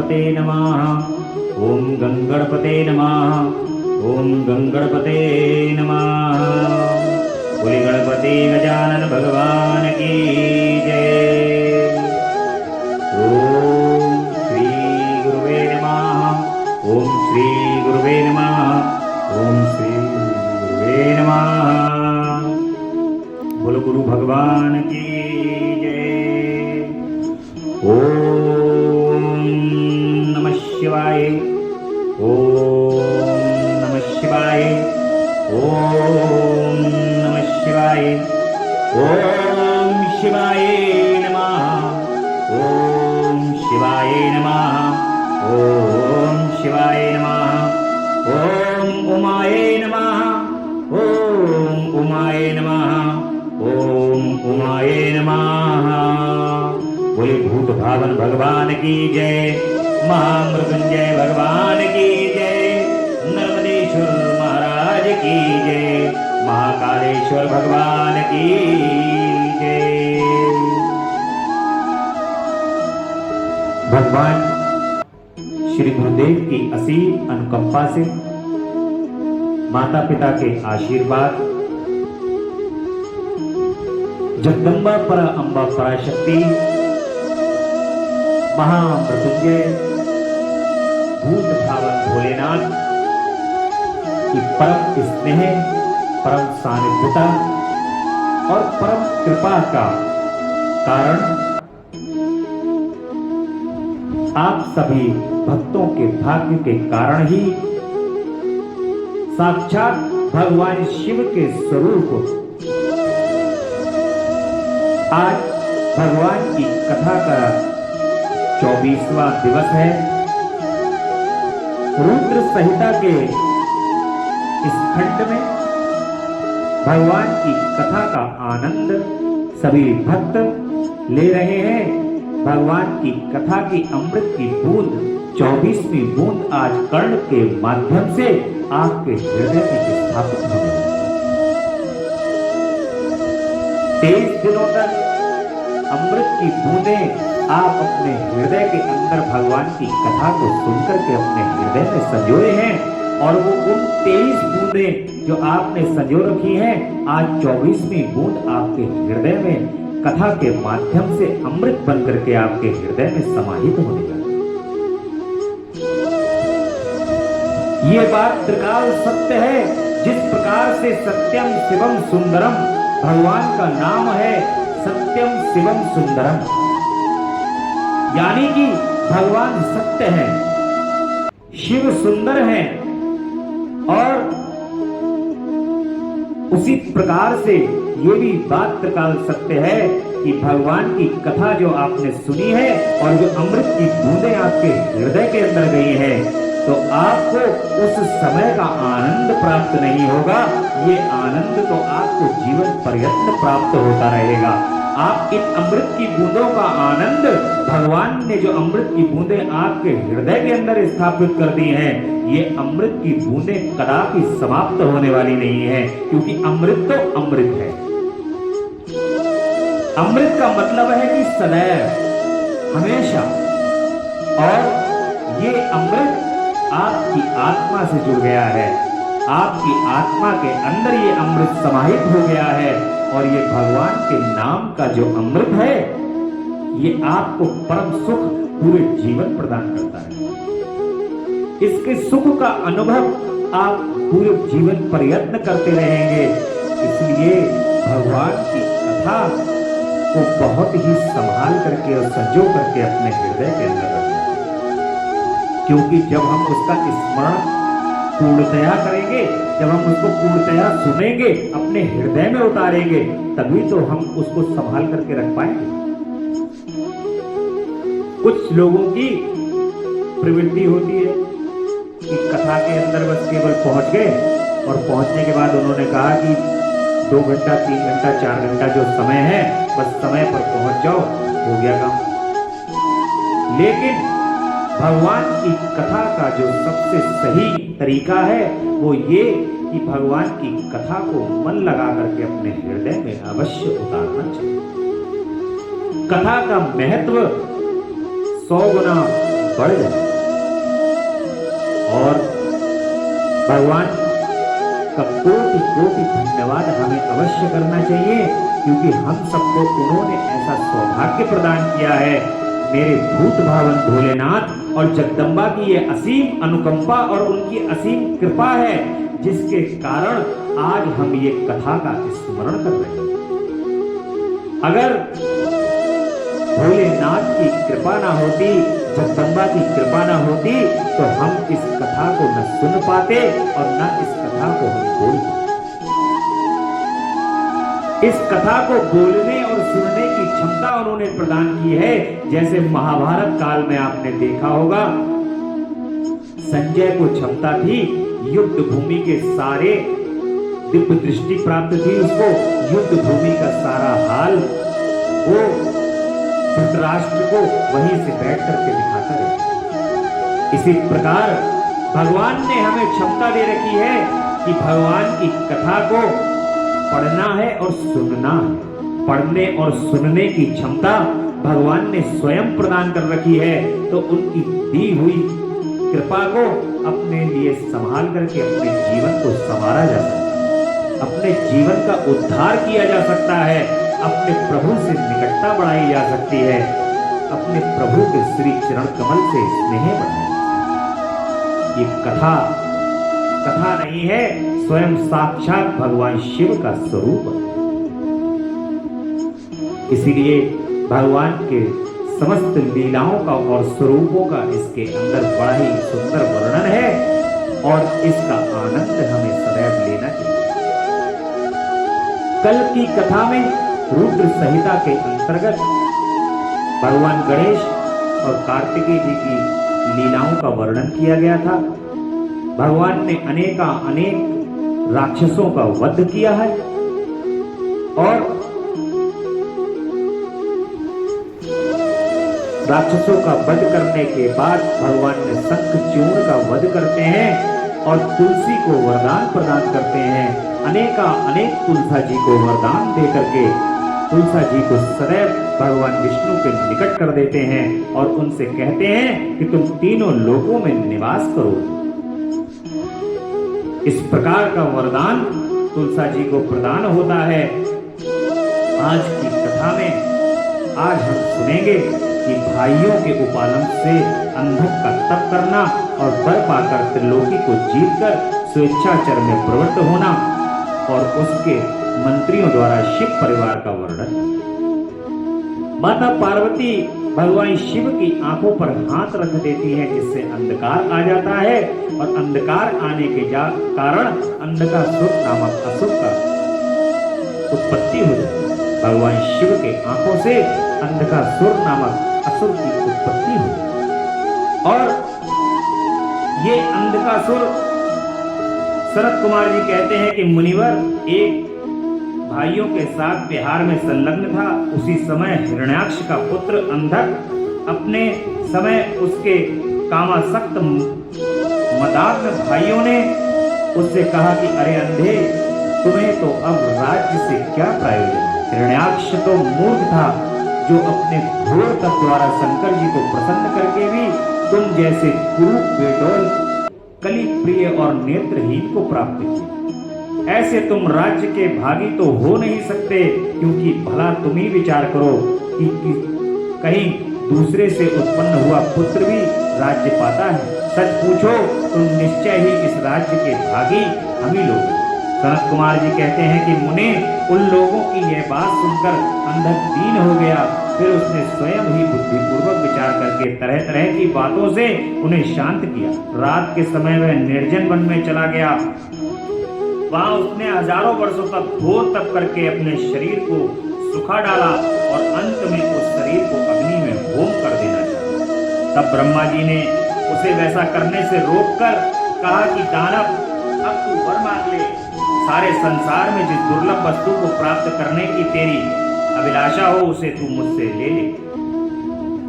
गंगणपते नमः। ओम गंगणपते नमः। ओम गंगणपते नमः। बोले गणपति गजानन भगवान की जय। ओम श्री गुरुवे नमः। ओम श्री गुरुवे नमः। ओम श्री गुरुवे नमः। बोलो गुरु भगवान की जय। ओम नमः शिवाय। ओम नमः शिवाय। ओम नमः शिवाय। ओम शिवाय नमः। ओम शिवाय नमः। ओम शिवाय नमः। ओम उमाय नमः। ओम उमाय नमः। ओम उमाय नमः। बोले भूत भावन भगवान की जय। महामृत्युंजय भगवान की जय। नर्मदेश्वर महाराज की जय। महाकालेश्वर भगवान की जय। भगवान श्री गुरुदेव की असीम अनुकंपा से, माता पिता के आशीर्वाद, जगदम्बा परा अम्बा पराशक्ति, महामृत्युंजय भूत भावन भोलेनाथ की परम स्नेह, परम सानिध्यता और परम कृपा का कारण आप सभी भक्तों के भाग्य के कारण ही साक्षात भगवान शिव के स्वरूप आज भगवान की कथा का 24वां दिवस है। रुद्र संहिता के इस खंड में भगवान की कथा का आनंद सभी भक्त ले रहे हैं। भगवान की कथा की अमृत की बूंद, 24वीं बूंद आज कर्ण के माध्यम से आपके हृदय में स्थापित होने लगी। 23 दिनों तक अमृत की बूंदें आप अपने हृदय के अंदर भगवान की कथा को सुनकर के अपने हृदय में संजोए हैं, और वो उन 23 बूंदें जो आपने संजो रखी हैं, आज 24वीं बूंद आपके हृदय में कथा के माध्यम से अमृत बनकर के आपके हृदय में समाहित होने लगी। ये बात त्रिकाल सत्य है। जिस प्रकार से सत्यम शिवम सुंदरम भगवान का नाम है, सत्यम शिवम सुंदरम, यानी कि भगवान सत्य है, शिव सुंदर है। और उसी प्रकार से ये भी बात त्रिकाल सत्य है कि भगवान की कथा जो आपने सुनी है और जो अमृत की बूंदें आपके हृदय के अंदर गई हैं, तो आपको उस समय का आनंद प्राप्त नहीं होगा। ये आनंद तो आपको जीवन पर्यंत प्राप्त होता रहेगा। आप इन अमृत की बूंदों का आनंद, भगवान ने जो अमृत की बूंदें आपके हृदय के अंदर स्थापित कर दी हैं, ये अमृत की बूंदें कदापि समाप्त होने वाली नहीं है, क्योंकि अमृत तो अमृत है। अमृत का मतलब है कि सदैव, हमेशा। और ये अमृत आपकी आत्मा से जुड़ गया है। आपकी आत्मा के अंदर ये अमृत समाहित हो गया है, और ये भगवान के नाम का जो अमृत है, ये आपको परम सुख पूरे जीवन प्रदान करता है। इसके सुख का अनुभव आप पूरे जीवन प्रयत्न करते रहेंगे। इसलिए भगवान की कथा को बहुत ही संभाल करके और संजो करके अपने हृदय के अंदर रखें, क्योंकि जब हम उसका स्मरण पूर्णतया करेंगे, जब हम उसको पूर्णतया सुनेंगे, अपने हृदय में उतारेंगे, तभी तो हम उसको संभाल करके रख पाएंगे। कुछ लोगों की प्रवृत्ति होती है कि कथा के अंदर बस केवल पहुंच गए, और पहुंचने के बाद उन्होंने कहा कि 2 घंटा 3 घंटा 4 घंटा जो समय है, बस समय पर पहुंच जाओ, हो गया काम। लेकिन भगवान की कथा का जो सबसे सही तरीका है, वो ये कि भगवान की कथा को मन लगा करके अपने हृदय में अवश्य उतारना चाहिए। कथा का महत्व 100 गुना बढ़ जाए। और भगवान का कोटि कोटि धन्यवाद हमें अवश्य करना चाहिए, क्योंकि हम सबको उन्होंने ऐसा सौभाग्य प्रदान किया है। मेरे भूत भावन भोलेनाथ और जगदम्बा की ये असीम अनुकंपा और उनकी असीम कृपा है, जिसके कारण आज हम ये कथा का स्मरण कर रहे हैं। अगर भोलेनाथ की कृपा ना होती, जगदम्बा की कृपा ना होती, तो हम इस कथा को न सुन पाते और न इस कथा को हम बोल पाते। इस कथा को बोलने और सुनने की क्षमता उन्होंने प्रदान की है। जैसे महाभारत काल में आपने देखा होगा, संजय को क्षमता थी युद्ध भूमि के सारे, दिव्य दृष्टि प्राप्त थी उसको, युद्ध भूमि का सारा हाल वो धृतराष्ट्र को वहीं से बैठ करके दिखाता रहे। इसी प्रकार भगवान ने हमें क्षमता दे रखी है कि भगवान की कथा को पढ़ना है और सुनना है। पढ़ने और सुनने की क्षमता भगवान ने स्वयं प्रदान कर रखी है, तो उनकी दी हुई कृपा को अपने लिए संभाल करके अपने जीवन को संवारा जा सकता है, अपने जीवन का उद्धार किया जा सकता है, अपने प्रभु से निकटता बढ़ाई जा सकती है, अपने प्रभु के श्री चरण कमल से स्नेह बढ़ाया। ये कथा कथा नहीं है, स्वयं साक्षात भगवान शिव का स्वरूप है। इसीलिए भगवान के समस्त लीलाओं का और स्वरूपों का इसके अंदर बड़ा ही सुंदर वर्णन है, और इसका आनंद हमें सदैव लेना चाहिए। कल की कथा में रुद्र संहिता के अंतर्गत भगवान गणेश और कार्तिकेय जी की लीलाओं का वर्णन किया गया था। भगवान ने अनेक राक्षसों का वध किया है, और राक्षसों का वध करने के बाद भगवान ने शंखचूर्ण का वध करते हैं और तुलसी को वरदान प्रदान करते हैं। अनेक तुलसा जी को वरदान दे करके तुलसा जी को सदैव भगवान विष्णु के निकट कर देते हैं और उनसे कहते हैं कि तुम तीनों लोकों में निवास करो। इस प्रकार का वरदान तुलसा जी को प्रदान होता है। आज की कथा में आज हम सुनेंगे कि भाइयों के उपालम से अंधक का तप करना और वर पाकर त्रिलोकी को जीतकर स्वेच्छाचर में प्रवृत्त होना, और उसके मंत्रियों द्वारा शिव परिवार का वर्णन। माता पार्वती भगवान शिव की आंखों पर हाथ रख देती है, जिससे अंधकार आ जाता है, और अंधकार आने के कारण अंधकासुर नामक असुर का उत्पत्ति हो जाती है। भगवान शिव के आंखों से अंधकासुर नामक असुर की उत्पत्ति हुई, और ये अंधकासुर, शरद कुमार जी कहते हैं कि मुनिवर एक भाइयों के साथ विहार में संलग्न था। उसी समय हिरण्याक्ष का पुत्र अंधक अपने समय उसके कामासक्त मदाग्न भाइयों ने उससे कहा कि अरे अंधे, तुम्हें तो अब राज्य से क्या प्रयोजन। हिरण्याक्ष तो मूर्ख था, जो अपने घोर तप द्वारा शंकर जी को प्रसन्न करके भी तुम जैसे कुरूप बेडौल कली प्रिय और नेत्रहीन को प्राप्त किया। ऐसे तुम राज्य के भागी तो हो नहीं सकते, क्योंकि भला तुम ही विचार करो कि कहीं दूसरे से उत्पन्न हुआ पुत्र भी राज्य पाता है। सच पूछो तुम निश्चय ही इस राज्य के भागी हम ही लोग। सनत कुमार जी कहते हैं कि मुने, उन लोगों की यह बात सुनकर अंधक दीन हो गया। फिर उसने स्वयं ही बुद्धिपूर्वक विचार करके तरह तरह की बातों से उन्हें शांत किया। रात के समय वह निर्जन वन में चला गया। वहां उसने हजारों वर्षों तक घोर तप करके अपने शरीर को सुखा डाला और अंत में उस शरीर को अग्नि में होम कर देना चाहा। तब ब्रह्मा जी ने उसे वैसा करने से रोककर कहा कि दानव, अब तू वर मांग ले। सारे संसार में जिस दुर्लभ वस्तु को प्राप्त करने की तेरी अभिलाषा हो, उसे तू मुझसे ले ले।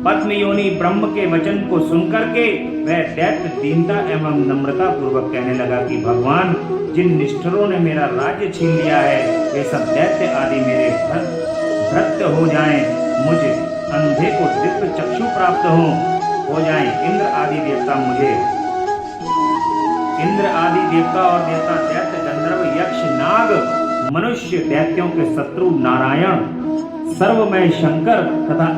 पद्म योनि ब्रह्म के वचन को सुनकर के वह दैत्य दीनता एवं नम्रता पूर्वक कहने लगा कि भगवान, जिन निष्ठुरों ने मेरा राज्य छीन लिया है, वे सब दैत्य आदि मेरे भ्रत्य हो जाएं। मुझे अंधे को दिव्य चक्षु प्राप्त हो हो जाएं। इंद्र आदि देवता और देवता दैत्य गंधर्व यक्ष नाग मनुष्य दैत्यों के शत्रु नारायण सर्वमय शंकर तथा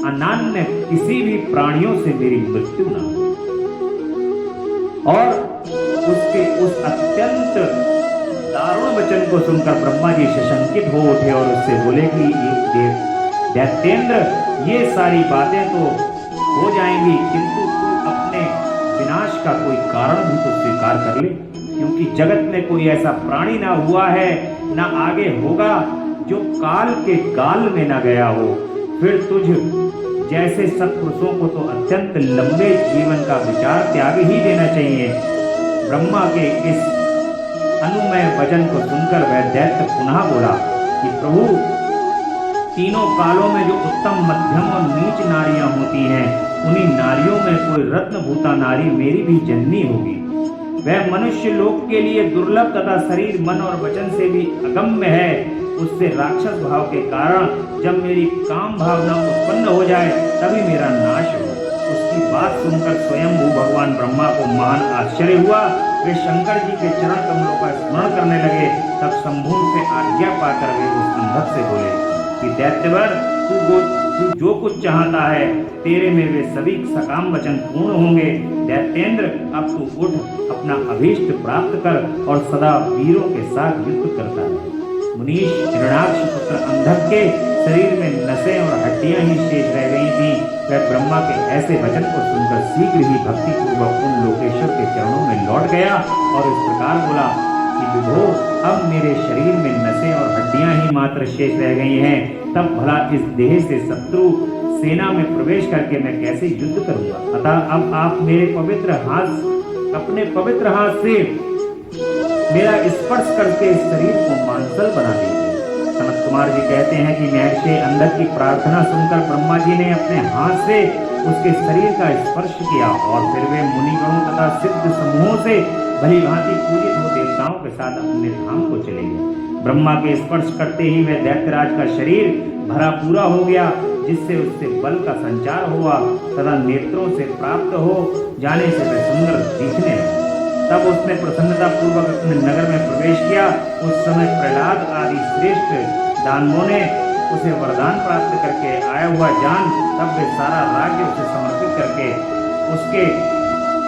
अनान्य किसी भी प्राणियों से मेरी मृत्यु न हो। और उसके उस अत्यंत दारुण वचन को सुनकर ब्रह्मा जी सशंकित हो उठे और उससे बोले कि दैत्येंद्र, ये सारी बातें तो हो जाएंगी, किंतु तू अपने विनाश का कोई कारण भी तो स्वीकार कर ले, क्योंकि जगत में कोई ऐसा प्राणी ना हुआ है ना आगे होगा जो काल के गाल में ना गया हो। फिर तुझ जैसे सत्पुरुषों को तो अत्यंत लंबे जीवन का विचार त्याग ही देना चाहिए। ब्रह्मा के इस अनुमय वचन को सुनकर वह दैत्य पुनः बोला कि प्रभु, तीनों कालों में जो उत्तम मध्यम और नीच नारियां होती हैं, उन्हीं नारियों में कोई रत्नभूता नारी मेरी भी जननी होगी। वह मनुष्य लोक के लिए दुर्लभ तथा शरीर मन और वचन से भी अगम्य है। उससे राक्षस भाव के कारण जब मेरी काम भावना उत्पन्न हो जाए तभी मेरा नाश हो। उसकी बात सुनकर स्वयं भगवान ब्रह्मा को महान आश्चर्य हुआ। वे शंकर जी के चरण कमलों का स्मरण करने लगे। तब शंभु से आज्ञा पाकर वे उस अंधक से बोले कि दैत्यवर, तू जो कुछ चाहता है, तेरे में वे सभी सकाम वचन पूर्ण होंगे। दैत्येंद्र, अब तू उठ, अपना अभीष्ट प्राप्त कर और सदा वीरों के साथ युद्ध करता है। मुनीश हिरण्याक्ष पुत्र अंधक के शरीर में नसें और हड्डियां ही शेष रह गई थी। वह ब्रह्मा के ऐसे वचन को सुनकर शीघ्र ही भक्ति पूर्वक उन लोकेश्वर के चरणों में लौट गया और इस प्रकार बोला कि विभो, अब मेरे शरीर में नसें और हड्डियां ही मात्र शेष रह गई हैं। तब भला इस देह से शत्रु सेना में प्रवेश करके मैं कैसे युद्ध करूंगा। अतः अब आप अपने पवित्र हाथ से मेरा स्पर्श करके इस शरीर को मांसल बना दीजिए। सनत कुमार जी कहते हैं कि महर्षि अंधक की प्रार्थना सुनकर ब्रह्मा जी ने अपने हाथ से उसके शरीर का स्पर्श किया और फिर वे मुनिगणों तथा सिद्ध समूहों से भली भांति पूजित हो देवताओं के साथ अपने धाम को चले गए। ब्रह्मा के स्पर्श करते ही वह दैत्यराज का शरीर भरा पूरा हो गया, जिससे उससे बल का संचार हुआ तथा नेत्रों से प्राप्त हो जाने से वह सुंदर दिखने लगा। तब उसने प्रसन्नता पूर्वक अपने नगर में प्रवेश किया। उस समय प्रहलाद आदि श्रेष्ठ दानवों ने उसे वरदान प्राप्त करके आया हुआ जान तब वे सारा राज्य उसे समर्पित करके उसके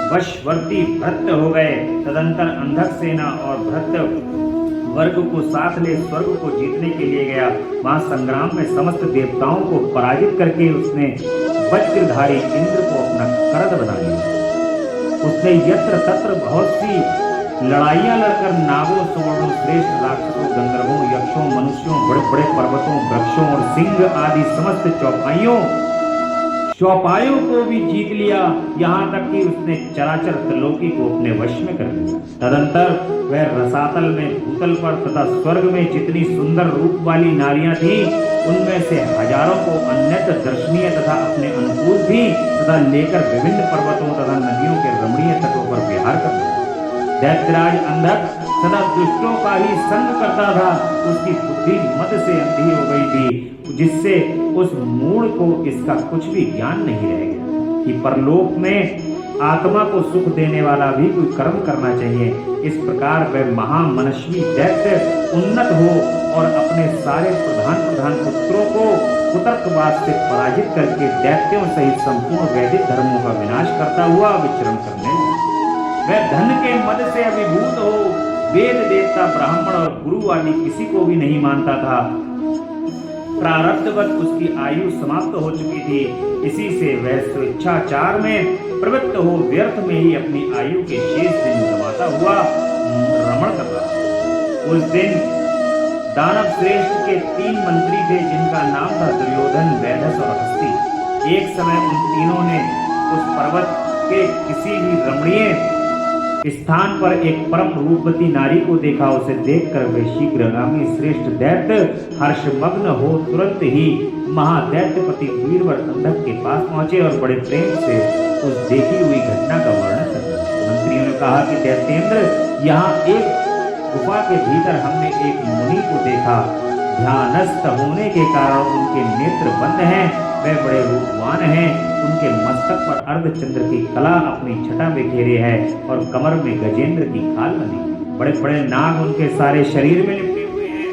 वशवर्ती भृत्य हो गए। तदंतर अंधक सेना और भृत्य वर्ग को साथ ले स्वर्ग को जीतने के लिए गया। वहां संग्राम में समस्त देवताओं को पराजित करके उसने वज्रधारी इंद्र को अपना करद बना लिया। उसने यत्र तत्र बहुत सी लड़ाइयां लड़कर नागों, सुवर्णों, श्रेष्ठ राक्षसों, गंधर्वों, यक्षों, मनुष्यों, बड़े बड़े पर्वतों, वृक्षों और सिंह आदि समस्त चौपाइयों को भी जीत लिया। यहाँ तक कि उसने चराचर त्रिलोकी को अपने वश में कर लिया। तदंतर वह रसातल में, भूतल पर तथा स्वर्ग में जितनी सुंदर रूप वाली नारियां थीं, उनमें से हजारों को अन्यत्र दर्शनीय तथा अपने अनुकूल थी तथा लेकर विभिन्न पर्वतों तथा नदियों के रमणीय तटों पर विहार करता। दैत्यराज अंधक सदा दुष्टों का ही संग करता था। उसकी बुद्धि मद से अंधी हो गई थी, जिससे उस मूढ़ को इसका कुछ भी ज्ञान नहीं रह गया कि परलोक में आत्मा को सुख देने वाला भी कोई कर्म करना चाहिए। इस प्रकार वह महामनस्वी दैत्य उन्नत हो और अपने सारे प्रधान पुत्रों को कुतर्कवाद से पराजित करके दैत्यों सहित संपूर्ण वैदिक धर्मों का विनाश करता हुआ विचरण करने लगा। वह धन के मद से अभिभूत हो वेद, देवता, ब्राह्मण और गुरु आदि किसी को भी नहीं मानता था। प्रारब्धवत उसकी आयु समाप्त हो चुकी थी। इसी से वह स्वेच्छाचार में प्रवृत्त हो व्यर्थ में ही अपनी आयु के शेष दिन गंवाता हुआ रमण कर रहा। उस दिन दानव श्रेष्ठ के 3 मंत्री थे, जिनका नाम था दुर्योधन, वैधस और हस्ती। एक समय उन तीनों ने उस पर्वत के किसी भी रमणीय स्थान पर एक परम रूपवती नारी को देखा। उसे देखकर वे शीघ्रगामी श्रेष्ठ दैत्य हर्षमग्न हो तुरंत ही महादैत्यपति वीरवर अंधक के पास पहुंचे और बड़े प्रेम से उस देखी हुई घटना का वर्णन करते। मंत्रियों ने कहा कि दैत्येंद्र, यहाँ एक गुफा के भीतर हमने एक मुनि को देखा। ध्यानस्थ होने के कारण उनके नेत्र बंद हैं। वे बड़े रूपवान हैं। उनके मस्तक पर अर्धचंद्र की कला अपनी छटा बिखेरे है और कमर में गजेंद्र की खाल बनी। बड़े बड़े नाग उनके सारे शरीर में लिपटे हुए हैं।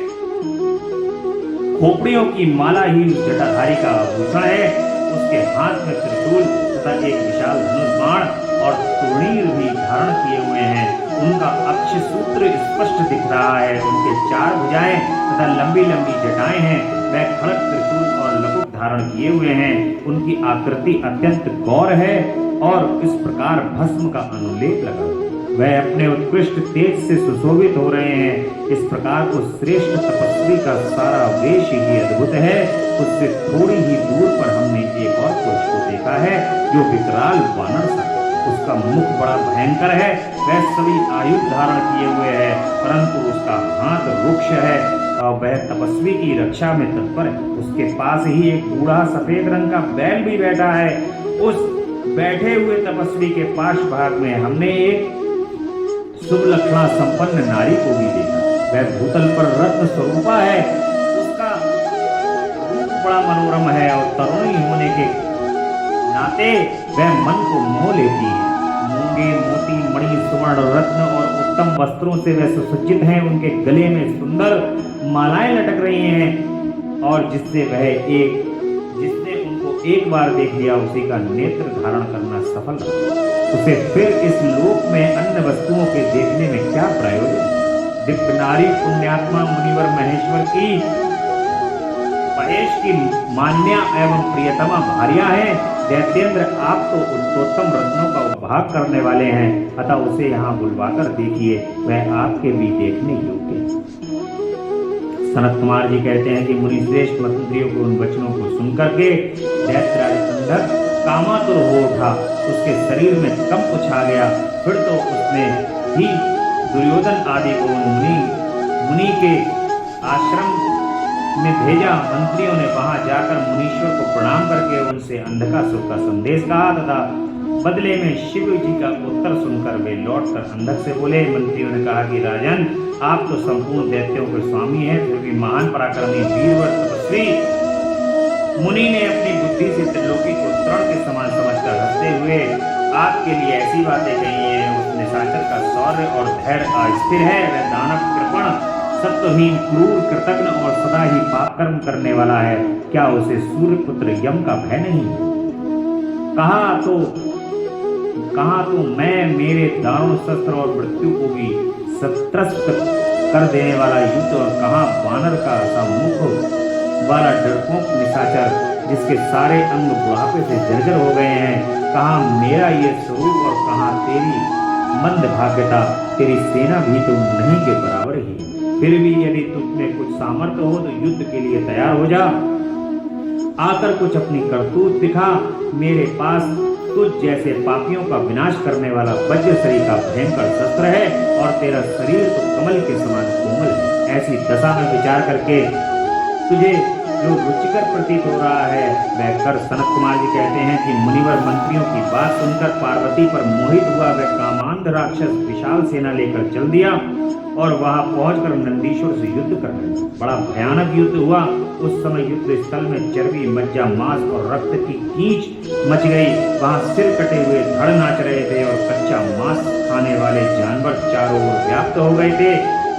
खोपड़ियों की माला ही उस जटाधारी का आभूषण है। उसके हाथ में त्रिशूल तथा एक विशाल धनुष बाण और तूणीर भी धारण किए हुए हैं। उनका अक्ष सूत्र स्पष्ट दिख रहा है। उनके 4 भुजाएं तथा लंबी लंबी जटाएं हैं। वह खड़ग त्रिशूल और लकुट धारण किए हुए हैं। उनकी आकृति अत्यंत गौर है और इस प्रकार भस्म का अनुलेप लगा। वह अपने उत्कृष्ट तेज से सुशोभित हो रहे हैं। इस प्रकार उस श्रेष्ठ तपस्वी का सारा वेश ही अद्भुत है। उससे थोड़ी ही दूर पर हमने एक और पुरुष को देखा है जो विकराल वानर सा। उसका मुख बड़ा भयंकर है। वह सभी आयुध धारण किए हुए है, परंतु उसका हाथ रुक्ष है और वह तपस्वी की रक्षा में तत्पर है। उसके पास ही एक बूढ़ा सफेद रंग का बैल भी बैठा है। उस बैठे हुए तपस्वी के पार्श्व भाग में हमने एक शुभ लक्षणा संपन्न नारी को भी देखा। वह भूतल पर रत्न स्वरूपा है। उसका रूप बड़ा मनोरम है और तरुणी होने के नाते वह मन को मोह लेती है। मूंगे मोती मणि सुवर्ण रत्न और उत्तम वस्त्रों से वह सुसज्जित हैं। उनके गले में सुंदर मालाएं लटक रही हैं और जिसने उनको एक बार देख लिया उसी का नेत्र धारण करना सफल रहा। उसे फिर इस लोक में अन्य वस्तुओं के देखने में क्या प्रयोजन। दिव्य नारी पुण्यात्मा मुनिवर महेश्वर की महेश की मान्या एवं प्रियतमा भार्या है। दैत्येंद्र आप तो उत्तोत्तम रत्नों का उपभाग करने वाले हैं, अतः उसे यहाँ बुलवाकर देखिए, वह आपके भी देखने योग्य है। सनत कुमार जी कहते हैं कि मुनि श्रेष्ठ मंत्रियों के उन वचनों को सुनकर के दैत्यराज कंधर कामातुर हो उठा। उसके शरीर में कंप छा गया। फिर तो उसने ही दुर्योधन आदि को मुनि के आश्रम में भेजा। मंत्रियों ने वहां जाकर मुनीश्वर को प्रणाम करके उनसे अंधकासुर का संदेश कहा तथा बदले में शिव जी का उत्तर सुनकर वे लौटकर अंधक से बोले। मंत्रियों ने कहा कि राजन, आप तो संपूर्ण दैत्यों के स्वामी हैं, फिर भी महान पराक्रमी वीरवर तपस्वी मुनि ने अपनी बुद्धि से त्रिलोकी को तृण के समान समझकर हंसते हुए आपके लिए ऐसी बातें कही हैं। उस निशाचर का शौर्य और धैर्य अस्थिर है। वह दानव कृपण सत्वहीन क्रूर कृतघ्न और सदा ही पाप कर्म करने वाला है। क्या उसे सूर्यपुत्र यम का भय नहीं? कहा तो मैं मेरे दारुण शस्त्र और मृत्यु को भी सत्रस्त कर देने वाला युद्ध, और कहा वानर का सा मुख वाला डरपोक निशाचर जिसके सारे अंग बुढ़ापे से जर्जर हो गए हैं। कहा मेरा ये स्वरूप और कहा तेरी मंद भाग्यता। तेरी सेना भी तो नहीं के बराबर ही। फिर भी यदि तुझमें कुछ सामर्थ्य हो तो युद्ध के लिए तैयार हो जा। आकर कुछ अपनी करतूत दिखा। मेरे पास तुझ जैसे पापियों का विनाश करने वाला वज्रश्री का भयंकर शस्त्र है और तेरा शरीर तो कमल के समान कोमल है। ऐसी दशा में विचार करके तुझे जो रुचिकर प्रतीत हो रहा है वह कर। सनत कुमार जी कहते हैं कि मुनिवर मंत्रियों की बात सुनकर पार्वती पर मोहित हुआ। वह कामांध राक्षस विशाल सेना लेकर चल दिया और वहां पहुंचकर नंदीश्वर से युद्ध कर लगा। बड़ा भयानक युद्ध हुआ। उस समय युद्ध स्थल में चर्बी मज्जा मांस और रक्त की कीच मच गई। वहां सिर कटे हुए धड़ नाच रहे थे और कच्चा मांस खाने वाले जानवर चारों ओर व्याप्त हो गए थे,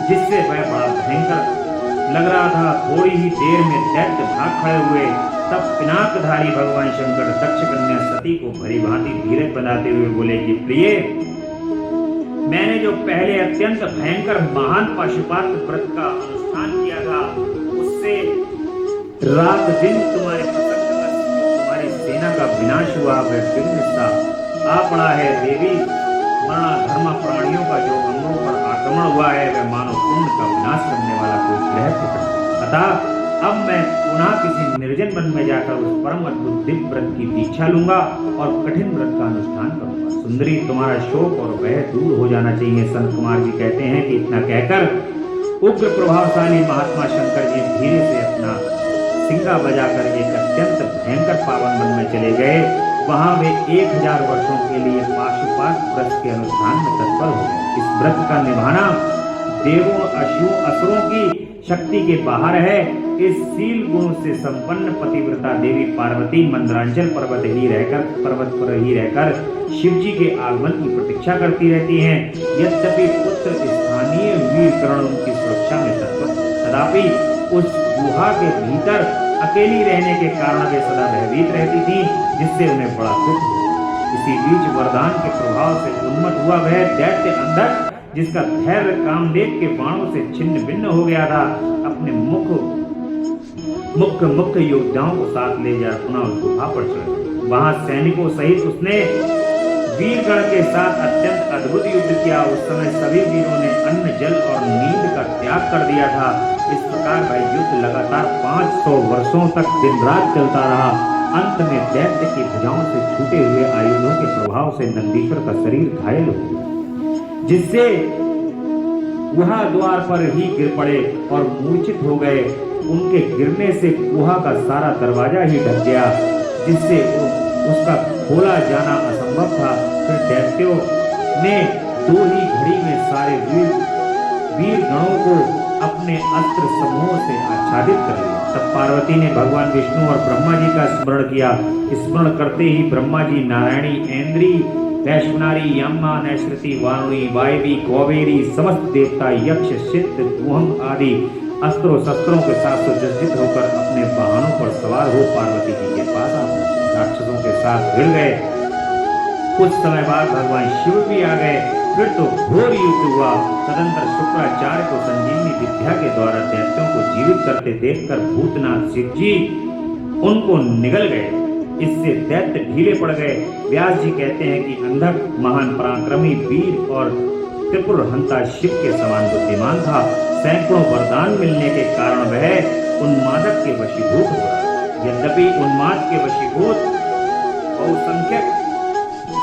जिससे वह बड़ा भयंकर लग रहा था। थोड़ी ही देर में दैत्य भाग खड़े हुए। तब पिनाकधारी भगवान शंकर दक्ष कन्या सती को भली भांति धीरज बनाते हुए बोले कि प्रिय, मैंने जो पहले अत्यंत भयंकर महान पाशुपात व्रत का अनुष्ठान किया था, उससे रात दिन तुम्हारे तुम्हारी सेना का विनाश हुआ। वह विघ्न आ पड़ा है। देवी, मरणा धर्म प्राणियों का जो अंगों पर आक्रमण हुआ है वह मानव कुंड का विनाश करने वाला कोई ग्रह है। अतः अब मैं पुनः किसी निर्जन वन में जाकर उस परम अद्भुत दिव्य व्रत की दीक्षा लूंगा और कठिन व्रत का अनुष्ठान करूंगा। सुंदरी, तुम्हारा शोक और भय दूर हो जाना चाहिए। संत कुमार जी कहते हैं कि इतना कहकर उग्र प्रभावशाली महात्मा शंकर जी धीरे से अपना सिंगा बजाकर एक अत्यंत भयंकर पावन वन में चले गए। वहां वे 1000 वर्षों के लिए पाशुपात व्रत के अनुष्ठान में तत्पर हो गए। इस व्रत का निभाना देवों असुरों की शक्ति के बाहर है। इस शील गुण से संपन्न पतिव्रता देवी पार्वती मंदरांचल पर्वत पर ही रहकर शिव जी के आगमन की प्रतीक्षा करती रहती हैं। यद्यपि पुत्र स्थानीय वीर कर्ण उनकी सुरक्षा में तथापि उस गुहा के भीतर अकेली रहने के कारण वे सदा भयभीत रहती थी, जिससे उन्हें बड़ा दुख हुआ। इसी बीच वरदान के प्रभाव से उन्मत्त हुआ वह दैत्य अंधक, जिसका धैर्य कामदेव के बाणों से छिन्न भिन्न हो गया था, अपने मुख्य योद्धाओं को साथ ले जा पुनः उस गुफा पर चढ़ा। वहां सैनिकों सहित उसने वीरगण के साथ अत्यंत अद्भुत युद्ध किया। उस समय सभी वीरों ने अन्न, जल और नींद का त्याग कर दिया था। इस प्रकार वह युद्ध लगातार 500 वर्षों तक दिन रात चलता रहा। अंत में दैत्य की भुजाओं से छूटे हुए आयुधों के प्रभाव से नंदीश्वर का शरीर घायल हो गया, जिससे गुहा द्वार पर ही गिर पड़े और मूर्छित हो गए। उनके गिरने से गुहा का सारा दरवाजा ही ढक गया, जिससे उसका खोला जाना असंभव था। फिर दैत्यों ने 2 ही घड़ी में सारे वीर गणों को अपने अस्त्र समूहों से आच्छादित कर लिया। तब पार्वती ने भगवान विष्णु और ब्रह्मा जी का स्मरण किया। स्मरण करते ही ब्रह्मा जी नारायणी, ऐन्द्री, वैश्वनारी, यमा, नैश्रुति, वारुणी, वायवी, कौबेरी समस्त देवता, यक्ष, सिद्ध, गुहम आदि अस्त्रों शस्त्रों के साथ सुसज्जित होकर अपने वाहनों पर सवार हो पार्वती जी के पास आ राक्षसों के साथ भिड़ गए। कुछ समय बाद भगवान शिव भी आ गए। फिर तो घोर युद्ध हुआ। तदंतर शुक्राचार्य को संजीवनी विद्या के द्वारा दैत्यों को जीवित करते देखकर भूतनाथ शिव जी उनको निगल गए। इससे दैत्य ढीले पड़ गए। व्यास जी कहते हैं कि अंधक महान पराक्रमी वीर और त्रिपुर हंता शिव के समान बुद्धिमान था। सैकड़ों वरदान मिलने के कारण वह उन्मादक के वशीभूत हुआ। यद्यपि उन्माद के वशीभूत बहुसंख्यक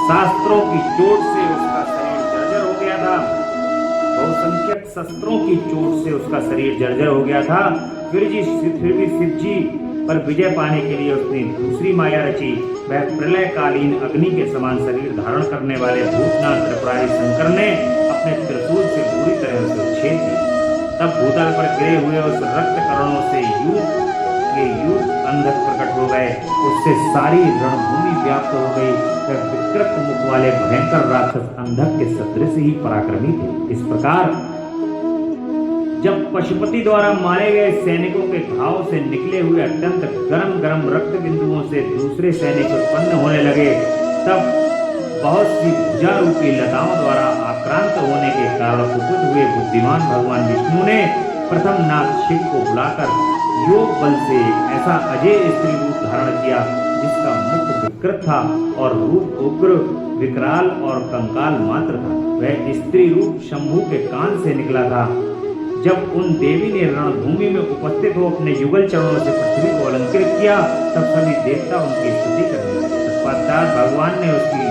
शास्त्रों की चोट से उसका शरीर जर्जर हो गया था। बहुसंख्यक शस्त्रों की चोट से उसका शरीर जर्जर हो गया था। फिर भी शिव जी पर विजय पाने के लिए उसने दूसरी माया रची। वह प्रलयकालीन अग्नि के समान शरीर धारण करने वाले भूतनाथ त्रिपुरारी शंकर ने अपने त्रिशूल से पूरी तरह से उच्छेद दिया। तब भूतल पर गिरे हुए उस रक्त करणों से युद्ध अंधक प्रकट हो गए। उससे सारी रणभूमि व्याप्त हो गई। वह विकृत मुख वाले भयंकर राक्षस अंधक के सदृश ही पराक्रमी थे। इस प्रकार जब पशुपति द्वारा मारे गए सैनिकों के घाव से निकले हुए अत्यंत गरम रक्त बिंदुओं से दूसरे सैनिक उत्पन्न होने लगे, तब बहुत सी भुजा रूपी लताओं द्वारा आक्रांत होने के कारण कुपित हुए बुद्धिमान भगवान विष्णु ने प्रथम नाथ शिव को बुलाकर योग बल से ऐसा अजय स्त्री रूप धारण किया, जिसका मुख विकृत था और रूप उग्र, विकराल और कंकाल मात्र था। वह स्त्री रूप शंभु के कान से निकला था। जब उन देवी ने रणभूमि में उपस्थित हो अपने युगल चरणों से पृथ्वी को अलंकृत किया, तब सभी देवता उनकी स्तुति करने लगे। तत्पश्चात भगवान ने उसकी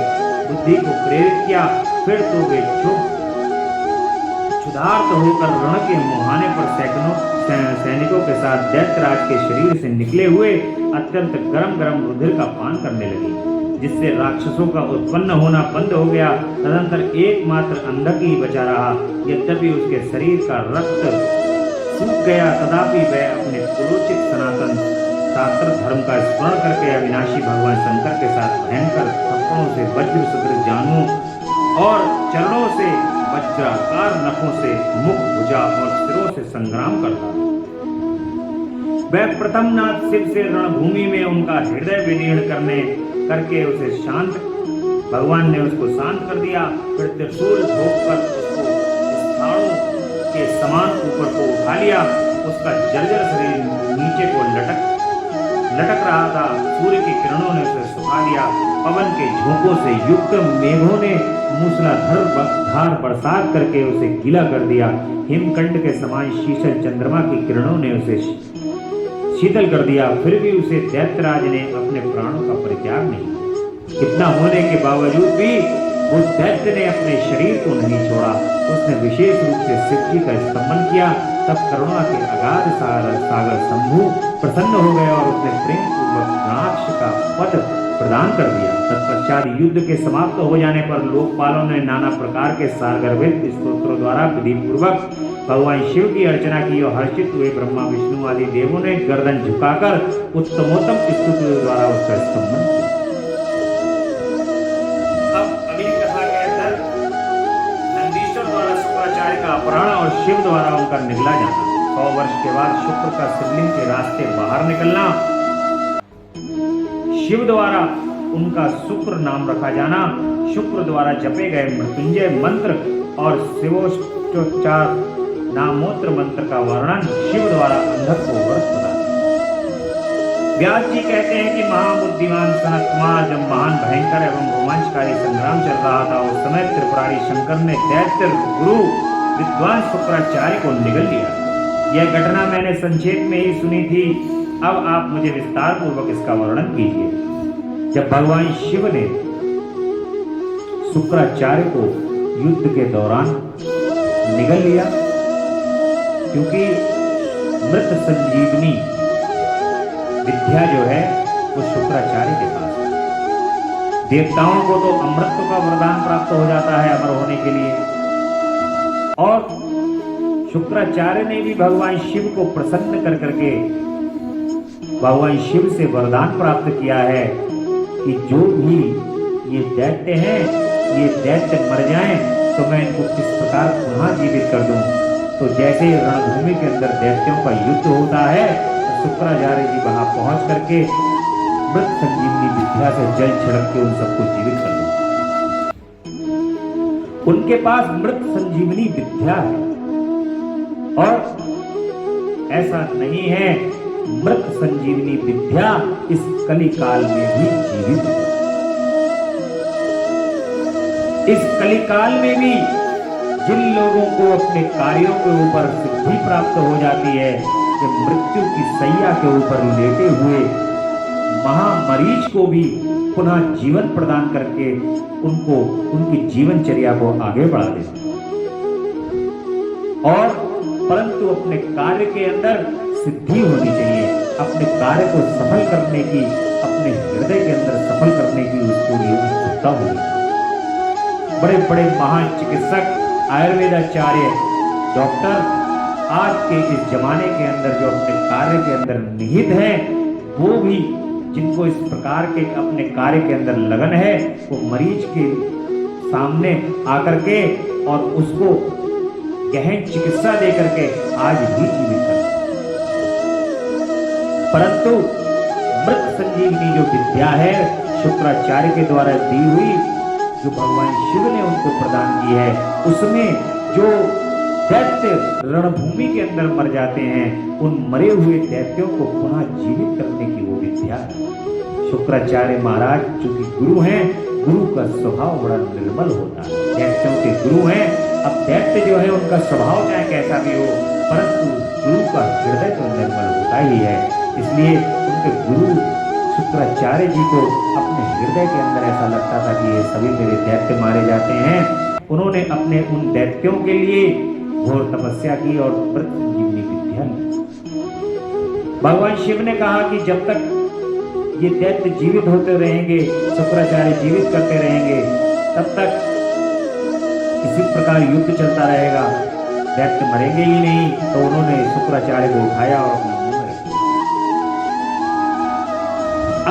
बुद्धि को प्रेरित किया। फिर तो वे क्षुधार्त होकर रण के मुहाने पर सैनिकों के साथ दैत्यराज के शरीर से निकले हुए अत्यंत गरम रुधिर का पान करने लगे, जिससे राक्षसों का उत्पन्न होना बंद हो गया। तदंतर एकमात्र अंधक ही बचा रहा। यद्यपि उसके शरीर का रक्त सूख गया, तथापि वह अपने कुलोचित सनातन शास्त्र धर्म का स्मरण करके अविनाशी भगवान शंकर के साथ भयंकर थप्पड़ों से वज्र सदृश जानों और चरणों से वज्राकार नखों से मुख, भुजा और सिरों से संग्राम करता। वह प्रथम नाथ शिव से रणभूमि में उनका हृदय विलीन करके उसे शांत, भगवान ने उसको शांत कर दिया। फिर त्रिशूल भोगकर उसको स्थाणु के समान ऊपर को उठा लिया। उसका जर्जर शरीर नीचे को लटक रहा था। सूर्य की किरणों ने उसे सुखा दिया। पवन के झोंकों से युक्त मेघों ने मूसलाधार बरसात करके उसे गीला कर दिया। हिमकंठ के समान शीतल चंद्रमा की किरणों ने उसे शीतल कर दिया। फिर भी उसे दैत्यराज ने अपने प्राणों का परित्याग नहीं। इतना होने के बावजूद भी उस दैत्य ने अपने शरीर को नहीं छोड़ा। उसने विशेष रूप से शिव जी का स्तंभन किया। तब करुणा के अगाध सागर शंभु प्रसन्न हो गए और उसने प्रेम पूर्वक राक्ष का पद प्रदान कर दिया। तत्पश्चात युद्ध के समाप्त हो जाने पर लोकपालों ने नाना प्रकार के सारगर्भित स्तोत्रों द्वारा विधि पूर्वक भगवान शिव की अर्चना की और हर्षित हुए ब्रह्मा विष्णु आदि देवों ने गर्दन झुकाकर उत्तमोत्तम स्तुतियों द्वारा उसका स्तंभन किया। अब अगली कथा के अंदर नंदीश्वर द्वारा शुक्राचार्य का अपहरण और शिव द्वारा उनका निगला जाना। 100 वर्ष के बाद शुक्र का शिवलिंग के रास्ते बाहर निकलना, शिव द्वारा उनका शुक्र नाम रखा जाना, शुक्र द्वारा जपे गए मृत्युंजय मंत्र और शिवोच्चार नामोत्र मंत्र का वर्णन, शिव द्वारा अंधक को व्रत प्रदान। व्यास जी कहते हैं कि महाबुद्धिमान सनत कुमार जब महान भयंकर एवं रोमांचकारी संग्राम चल रहा था, उस समय त्रिपुरारी शंकर ने दैत्य गुरु विद्वान शुक्राचार्य को निगल लिया। यह घटना मैंने संक्षेप में ही सुनी थी, अब आप मुझे विस्तार पूर्वक इसका वर्णन कीजिए। जब भगवान शिव ने शुक्राचार्य को युद्ध के दौरान निगल लिया, क्योंकि मृत संजीवनी विद्या जो है वो शुक्राचार्य के पास है। देवताओं को तो अमृत का वरदान प्राप्त हो जाता है अमर होने के लिए, और शुक्राचार्य ने भी भगवान शिव को प्रसन्न कर करके भगवान शिव से वरदान प्राप्त किया है कि जो भी ये दैत्य हैं, ये दैत्य मर जाएं तो मैं इनको किस प्रकार पुनः जीवित कर दूं। तो जैसे रणभूमि के अंदर दैत्यों का युद्ध होता है, तो शुक्राचार्य जी वहां पहुंच करके मृत संजीवनी विद्या से जल छिड़क के उन सबको जीवित कर दें। उनके पास मृत संजीवनी विद्या है, और ऐसा नहीं है, मृत संजीवनी विद्या इस कली काल में भी जीवित है। इस कली काल में भी जिन लोगों को अपने कार्यों के ऊपर सिद्धि प्राप्त हो जाती है, वे मृत्यु की सैया के ऊपर लेटे हुए महामरीच को भी पुनः जीवन प्रदान करके उनको उनकी जीवनचर्या को आगे बढ़ा देते हैं। और परंतु अपने कार्य के अंदर सिद्धि होनी चाहिए, अपने कार्य को सफल करने की, अपने हृदय के अंदर सफल करने की उसको लिए उत्सुकता होनी चाहिए। बड़े बड़े महान चिकित्सक, आयुर्वेदाचार्य, डॉक्टर आज के इस जमाने के अंदर जो अपने कार्य के अंदर निहित हैं, वो भी जिनको इस प्रकार के अपने कार्य के अंदर लगन है, वो मरीज के सामने आकर के और उसको गहन चिकित्सा दे करके आज भी जीवित कर। परंतु मृत संजीवनी जो विद्या है शुक्राचार्य के द्वारा दी हुई, जो भगवान शिव ने उनको प्रदान की है, उसमें जो दैत्य रणभूमि के अंदर मर जाते हैं, उन मरे हुए दैत्यों को पुनः जीवित करने की वो विद्या है। शुक्राचार्य महाराज चूंकि गुरु हैं, गुरु का स्वभाव बड़ा निर्मल होता है, दैत्यों के गुरु हैं। अब दैत्य जो है उनका स्वभाव चाहे कैसा भी हो, परंतु गुरु का हृदय तो निर्मल होता ही है। इसलिए उनके गुरु शुक्राचार्य जी को अपने हृदय के अंदर ऐसा लगता था कि ये सभी मेरे दैत्य मारे जाते हैं। उन्होंने अपने उन दैत्यों के लिए घोर तपस्या की और मृत संजीवनी विद्या ली। भगवान शिव ने कहा कि जब तक ये दैत्य जीवित होते रहेंगे, शुक्राचार्य जीवित करते रहेंगे, तब तक इसी प्रकार युद्ध चलता रहेगा, दैत्य मरेंगे ही नहीं। तो उन्होंने शुक्राचार्य को उठाया और अपने मुंह में रख दिया।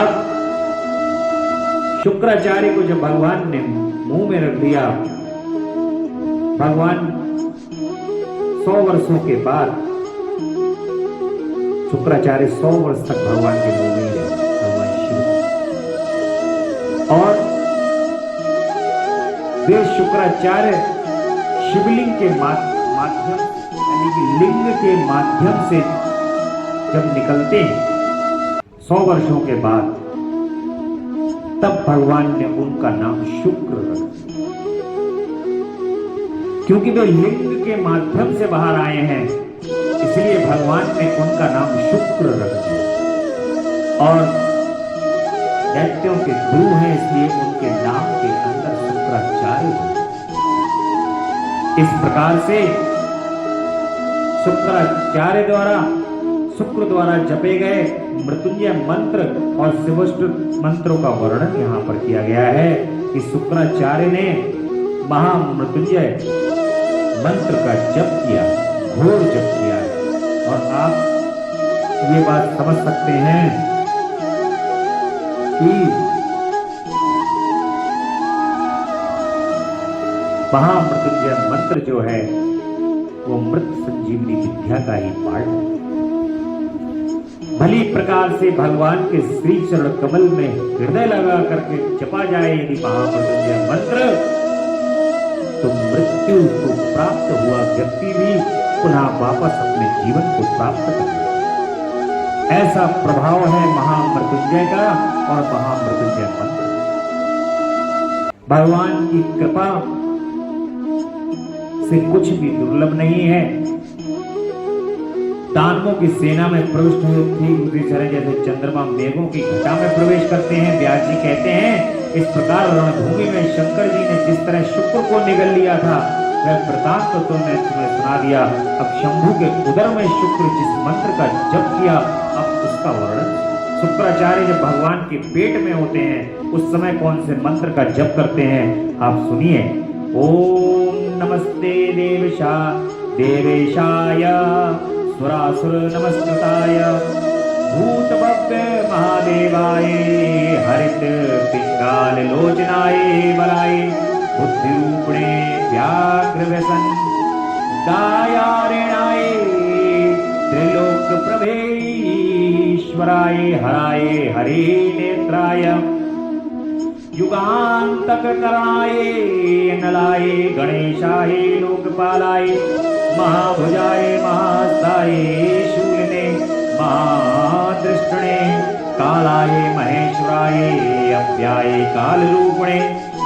अब शुक्राचार्य को जब भगवान ने मुंह में रख दिया, भगवान 100 वर्षों के बाद शुक्राचार्य 100 वर्ष तक भगवान के मुंह में रहे, भगवान शिव। और वे शुक्राचार्य शिवलिंग के माध्यम यानी कि लिंग के माध्यम से जब निकलते हैं 100 वर्षों के बाद, तब भगवान ने उनका नाम शुक्र रख दिया, क्योंकि वे लिंग के माध्यम से बाहर आए हैं, इसलिए भगवान ने उनका नाम शुक्र रख दिया। और दैत्यों के गुरु हैं, इसलिए उनके नाम के अंदर शुक्राचार्य है। इस प्रकार से शुक्राचार्य द्वारा, शुक्र द्वारा जपे गए मृत्युंजय मंत्र और शिवष्ट मंत्रों का वर्णन यहाँ पर किया गया है कि शुक्राचार्य ने महामृत्युंजय मंत्र का जप किया, घोर जप किया है। और आप ये बात समझ सकते हैं कि महामृत्युंजय मंत्र जो है वो मृत संजीवनी विद्या का ही पाठ है। भली प्रकार से भगवान के श्री चरण कमल में हृदय लगा करके जपा जाए यदि महामृत्युंजय मंत्र, तो मृत्यु को प्राप्त हुआ व्यक्ति भी पुनः वापस अपने जीवन को प्राप्त करे। ऐसा प्रभाव है महामृत्युंजय का और महामृत्युंजय मंत्र। भगवान की कृपा से कुछ भी दुर्लभ नहीं है। दानवों की सेना में प्रविष्ट हुए ठीक उसी तरह जैसे चंद्रमा मेघों की घटा में प्रवेश करते हैं। व्यास जी कहते हैं इस प्रकार रणभूमि में शंकर जी ने जिस तरह शुक्र को निगल लिया था वह वृतांत तो मैं तुम्हें सुना दिया। अब शंभु के उदर में शुक्र जिस मंत्र का जप किया अब उसका वर्णन। शुक्राचार्य जब भगवान के पेट में होते हैं उस समय कौन से मंत्र का जप करते हैं आप सुनिए। ओम नमस्ते देवेशाय सुरासुर नमस्कृताय भूत भव्य महादेवाय हरित पिंगाल लोचनाय बलाय बुद्धि रूपणे व्याघ्र व्यसन दायारेणाय त्रिलोक प्रभेश्वराय हराय हरे नेत्राय युगांतक कराय नलाय गणेशाय लोकपालाय महाभुजाय महास्ताय शूलिने महादृष्टने कालाय महेश्वराय अव्याय कालरूपणे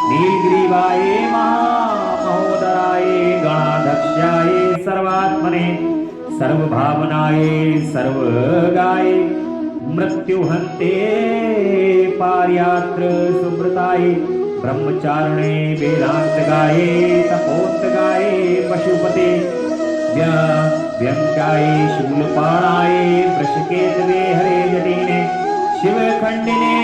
नीलग्रीवाय महामहोदराय गणाध्यक्षाय सर्वात्मने सर्वभावनाय सर्वगाय मृत्युहन्ते पार्यात्र सुब्रताय ब्रह्मचारिणे वेदांतगाये तपोत्तगाये पशुपते व्यंकाय शूलपाणाय वृषकेतवे हरे जटिने शिवखंडिने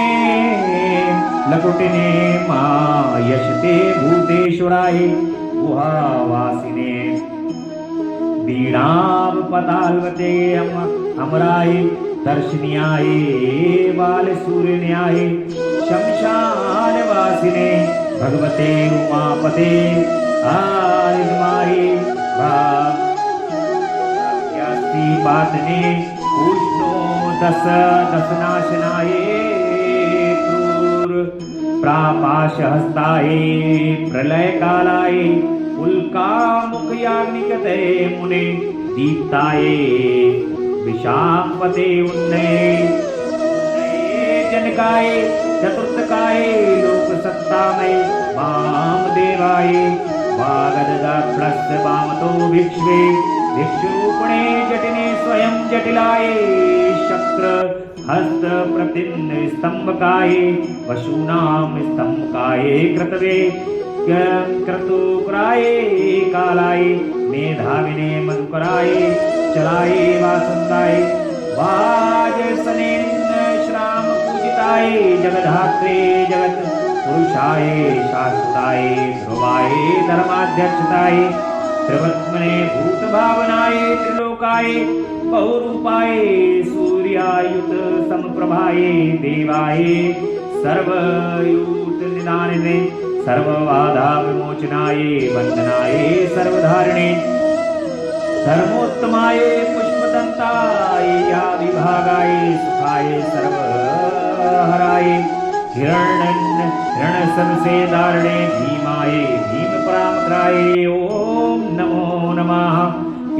लकुटिने मायशते भूतेश्वराय गुहावासिने वीणापतालवते अमराय दर्शनियाय बालसूर्यन्याय शमशानवासिने भगवते उमापते आदिमाय पातने उष्णो दशनाशनाय क्रूर प्रापाशहस्ताय प्रलयकालाय उल्कामुखयाग्निकते मुने दीप्ताय विशाम्पते उन्नये जनकाय चतुर्थकाय लोकसत्तामय वामदेवाय वागददाक्षस्य वामतो भिक्ष्वे भिक्षुरूपणे जटिने स्वयं जटिलाय शक्र हस्त प्रतिन्न स्तंभकाय पशूनां स्तंभकाय कृतवे क्रतुकराय कालाय मेधाविने मधुकराय चलाय वासंताय वाजसने श्राम पूजिताय जगद्धात्रे जगत पुरुषाय शाश्वताय ध्रुवाय धर्माध्यक्षताय त्रिवत्मने भूत भावनाय त्रिलोकाय बहुरूपाय सूर्यायुत समप्रभाय देवाय सर्वयूत निदानिने सर्वबाधा विमोचनाय वंदनाय सर्वधारिणे धर्मोत्तमाय पुष्पदंताय यादिभागाय सुखाय सर्वहराय हिरण्यसंसे दारणे भीमाय भीम परामक्राय ओम नमो नमः।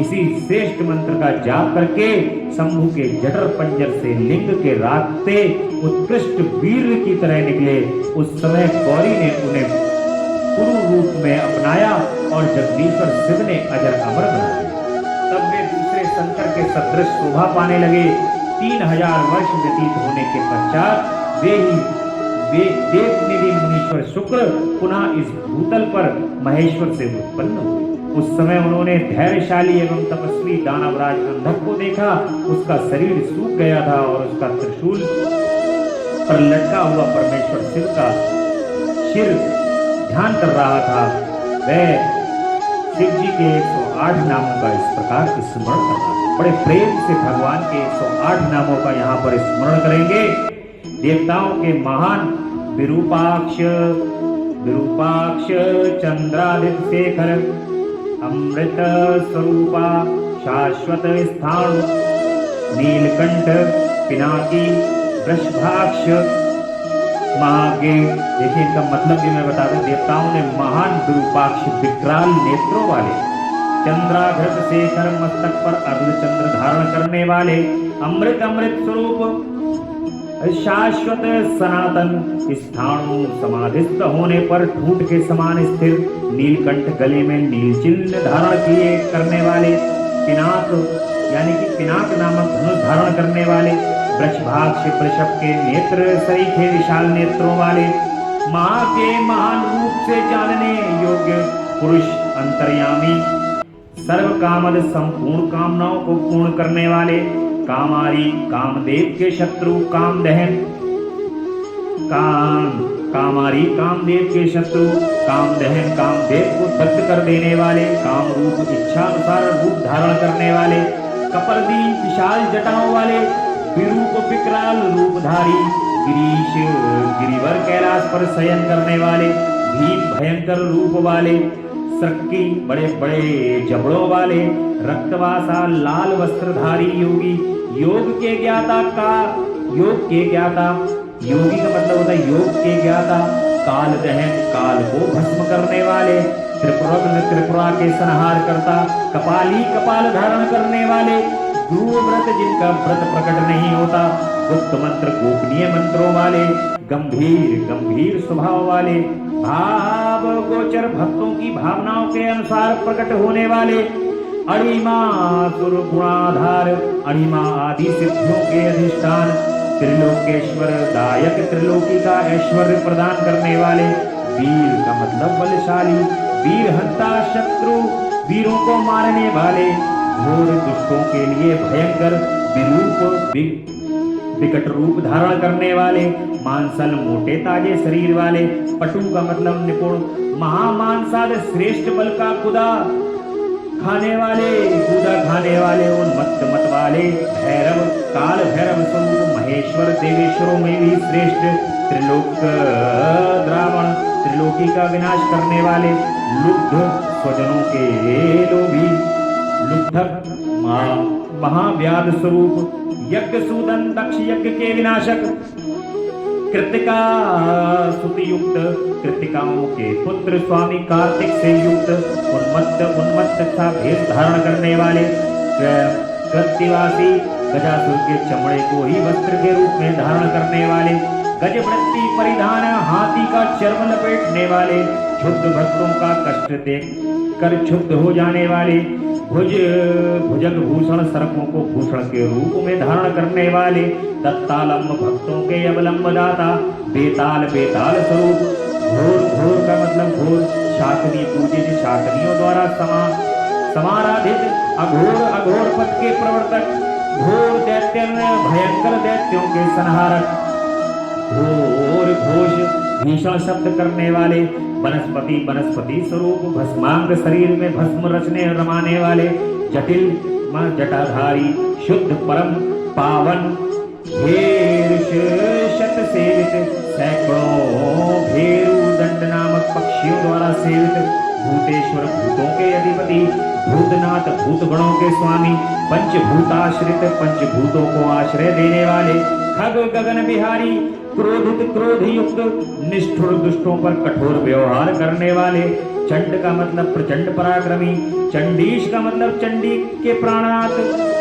इसी श्रेष्ठ मंत्र का जाप करके शंभु के जठर पंजर से लिंग के रास्ते उत्कृष्ट वीर की तरह निकले। उस समय गौरी ने उन्हें पुरु रूप में अपनाया और जगदीश्वर शिव ने अजर अमर बना दिया। तब वे दूसरे शंकर के सदृश शोभा पाने लगे। 3000 वर्ष व्यतीत होने के पश्चात वे ही वे देवनिधि मुनीश्वर शुक्र पुनः इस भूतल पर महेश्वर से उत्पन्न हुए। उस समय उन्होंने धैर्यशाली एवं तपस्वी दानवराज अंधक को देखा। उसका शरीर सूख गया था और उसका त्रिशूल पर लटका हुआ परमेश्वर शिव का सिर ध्यान कर रहा था। वह शिव जी के 108 नामों का इस प्रकार स्मरण कर रहा है। बड़े प्रेम से भगवान के 108 नामों का यहाँ पर स्मरण करेंगे। देवताओं के महान विरूपाक्ष चंद्रादित्य शेखर अमृत स्वरूपा शाश्वत स्थान नीलकंठ पिनाकी वृषभाक्ष महागे। देखिए इनका मतलब भी मैं बता दूं, देवताओं ने महान विरूपाक्ष विकराल नेत्रों वाले चंद्राघृत शेखर मस्तक पर अर्धचंद्र धारण करने वाले अमृत स्वरूप शाश्वत सनातन स्थाणु समाधिस्थ होने पर ठूंठ के समान स्थिर नीलकंठ गले में नील चिन्ह धारण किए करने वाले पिनाक यानी कि पिनाक नामक धनुष धारण करने वाले वृषभाक्ष वृषभ के नेत्र सरीखे विशाल नेत्रों वाले मां के महान रूप से जानने योग्य पुरुष अंतर्यामी सर्व कामद संपूर्ण कामनाओं को पूर्ण करने वाले कामारी कामदेव के शत्रु कामदहन कामारी कामदेव के शत्रु कामदहन कामदेव को दग्ध कर देने वाले काम रूप इच्छा अनुसार रूप धारण करने वाले कपर्दी विशाल जटाओं वाले विरूप विकराल रूपधारी गिरीश गिरिवर कैलाश पर शयन करने वाले भीम भयंकर रूप वाले सक्की बड़े बड़े जबड़ों वाले रक्तवासा लाल वस्त्रधारी योगी योग के ज्ञाता योगी का मतलब होता है योग के ज्ञाता काल दहन काल को भस्म करने वाले त्रिपुरा के संहार करता कपाली कपाल धारण करने वाले ध्रुव व्रत जिनका व्रत प्रकट नहीं होता गुप्त मंत्र गोपनीय मंत्रों वाले गंभीर स्वभाव वाले भाव गोचर भक्तों की भावनाओं के अनुसार प्रकट होने वाले अणिमा सुर गुणाधार अणिमा आदि सिद्धियों के अधिष्ठान त्रिलोकेश्वर दायक त्रिलोकी का ऐश्वर्य प्रदान करने वाले वीर का मतलब बलशाली वीर हंता शत्रु वीरों को मारने वाले घोर दुष्टों के लिए भयंकर विकट रूप धारण करने वाले मांसल मोटे ताजे शरीर वाले पटु का मतलब निपुण महामानसाद श्रेष्ठ बल का कूदा खाने वाले उन्मत्त मत वाले भैरव काल भैरव स्वरूप महेश्वर देवेश्वरों में भी श्रेष्ठ त्रिलोक द्रावण त्रिलोकी का विनाश करने वाले लुब्ध स्वजनों के लोभी लुब्धक महाव्याध स्वरूप यज्ञ सूदन दक्ष यज्ञ के विनाशक कृतिका सुतियुक्त कृतिकाओं के पुत्र स्वामी कार्तिक से युक्त उन्मत्त तथा भेद धारण करने वाले कृतिवासी गजासुर के चमड़े को ही वस्त्र के रूप में धारण करने वाले गजवृत्ति परिधान हाथी का चर्म लपेटने वाले क्षुब्ध भक्तों का कष्ट देख कर क्षुब्ध हो जाने वाले भुजग भूषण सर्पों को भूषण के रूप में धारण करने वाले दत्तालंब भक्तों के अवलंब दाता बेताल स्वरूप घोर का मतलब घोर शाकनी पूजित शाकनियों द्वारा समाराधित अघोर पथ के प्रवर्तक घोर दैत्य भयंकर दैत्यों के संहारक घोर घोष भीषण शब्द करने वाले वनस्पति स्वरूप भस्मांग शरीर में भस्म रचने रमाने वाले जटिल जटाधारी शुद्ध परम पावन शत सेवित सैकड़ों भेरू दंड नामक पक्षियों द्वारा सेवित भूतेश्वर भूतों के अधिपति भूतनाथ भूत गणों के स्वामी पंचभूताश्रित पंचभूतों को आश्रय देने वाले खग गगन बिहारी क्रोधित क्रोध युक्त निष्ठुर दुष्टों पर कठोर व्यवहार करने वाले चंड का मतलब प्रचंड पराक्रमी चंडीश का मतलब चंडी के प्राणनाथ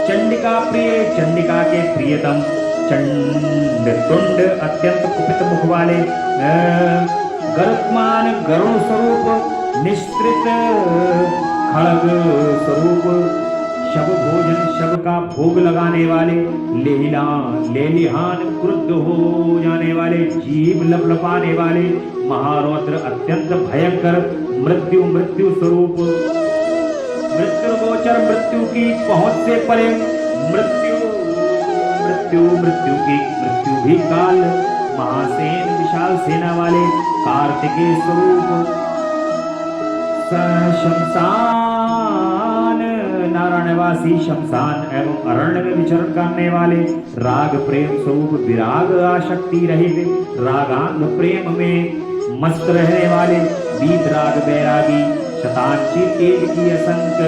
चंडिका प्रिय चंडिका के प्रियतम चंड तुंड अत्यंत कुपित मुख वाले गरुत्मान गरुण स्वरूप निस्तृत खड़ग स्वरूप शब भोजन शब का भोग लगाने वाले, लेलिहान क्रुद्ध हो जाने वाले, जीव लपलपाने वाले, महारौद्र अत्यंत भयंकर, मृत्यु मृत्यु स्वरूप, मृत्यु गोचर मृत्यु की पहुंच से परे, मृत्यु मृत्यु मृत्यु की मृत्यु भी काल, महासेन विशाल सेना वाले, कार्तिकेय स्वरूप, शमशान नारायणवासी, शमशान एवं अरण्य में विचरण करने वाले, राग प्रेम स्वरूप, विराग आशक्ति रहित, रागांग प्रेम में मस्त रहने वाले, वीतराग बैरागी, शतांची तेज की असंख्य,